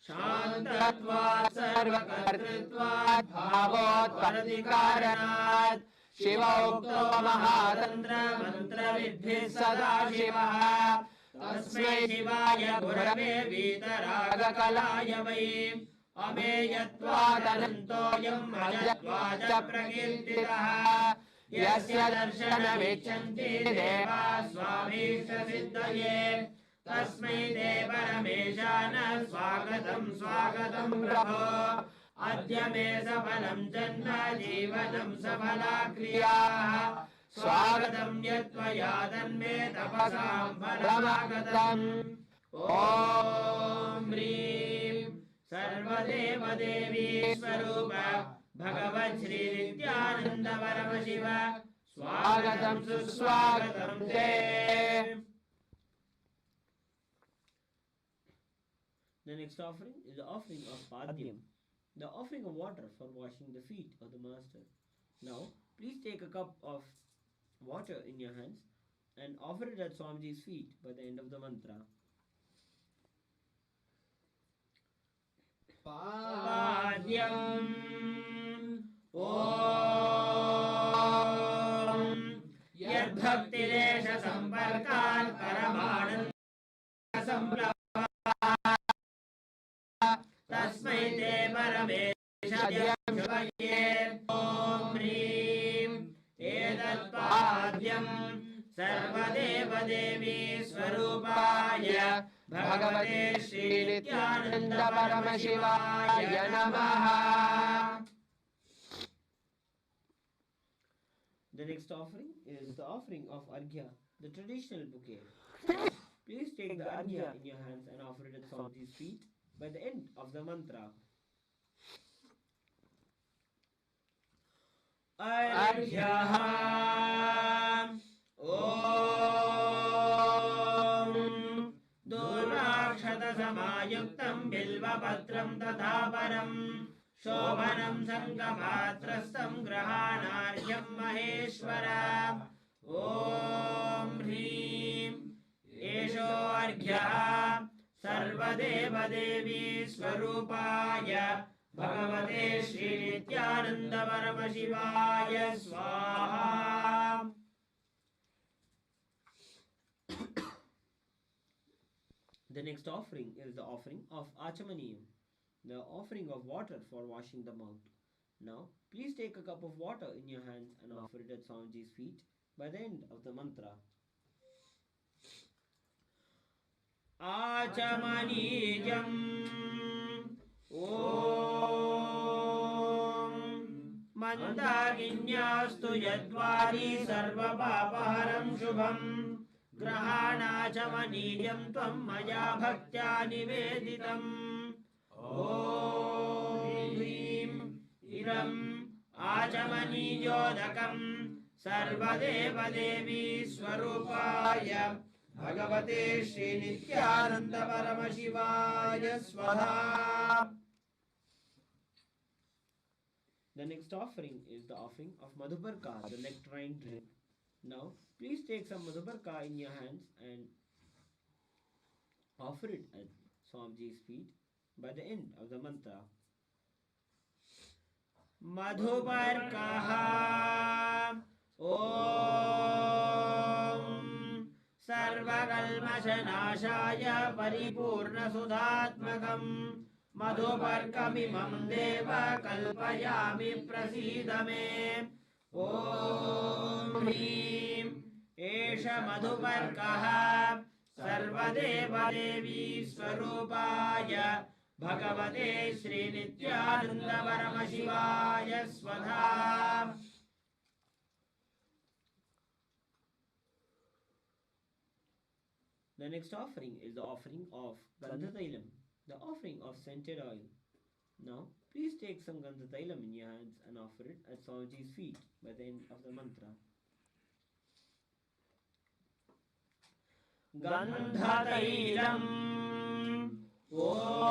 Speaker 18: Shantatvat Sarvakartritvat Bhavot Paradikaranat Shivaukto Mahatantra Mantra Vidhi Sada Shivaha Tasmai Shivaya Gurave Vitaraga Kalaya Vai Ameyatvadanantoyam Ajatvaja Prakirtitaha Yasya Darshana Vichanti Deva Swamishta Siddhaye Tasmai Deva Rameshana Swagatam Swagatam Prabho Adya me safalam janna jivanam safala kriyaha Swagatam yatvaya tanme tapasam paramagatam Om Hrim Sarvadeva Devi Swarupa Bhagavat Shri Nithyananda Paramashiva Swagatam Suswagatam Te.
Speaker 25: The next offering is the offering of Padyam, the offering of water for washing the feet of the master. Now, please take a cup of water in your hands and offer it at Swamiji's feet by the end of the mantra.
Speaker 18: Padyam Om Yadbhaktilesha Samparkat Paramananda Samprava Tasmai Te Paramesha षड्यं शुभये ॐ ह्रीं एतत्पाद्यं सर्वदेवदेवी स्वरूपाय भगवते श्रीनित्यानन्द परमशिवाय नमः.
Speaker 25: The next offering is the offering of Arghya, the traditional bouquet. Please take the Arghya in your hands and offer it at Swamiji's feet by the end of the mantra.
Speaker 18: Arghyaha Om Durrakshata Samayuktam Bilvapatram Tatha Param Shobhanam Sanghamatrastam Grahanarjam Maheshwara. Om Hrim Esho Arghyaha Sarvadeva Devi Swarupaya Bhagavate Shri Nithyananda Paramashivaya Swaha.
Speaker 25: The next offering is the offering of Achamaniyam, the offering of water for washing the mouth. Now, please take a cup of water in your hands and offer it at Swamiji's feet by the end of the mantra.
Speaker 18: Achamaniyam Om Mandaginyastu Yadvari Sarva Papaharam Shubham Grahanachamaniyam Tvam Maya Bhaktya Niveditam. Om Hrim Iram Achamaniyodakam Sarvadeva Devi Swarupaya Bhagavate Shri Nithyananda Paramashivaya Swaha.
Speaker 25: The next offering is the offering of Madhubarka, the nectarine drink. Now, please take some Madhubarka in your hands and offer it at Swamiji's feet by the end of the mantra.
Speaker 18: Madhubarkaha Om Sarvakalmashanashaya Paripurna Sudhatmakam Madhubarkamimam Deva Kalpayami Prasidame. Om Hrim Esha Madhubarkaha Sarvadeva Devi Swarupaya Bhagavate Shri Nithyananda Paramashivaya Swadha.
Speaker 25: The next offering is the offering of Gandhatailam, the offering of scented oil. Now, please take some Gandhatailam in your hands and offer it at Swamiji's feet by the end of the mantra.
Speaker 18: Gandhatailam Om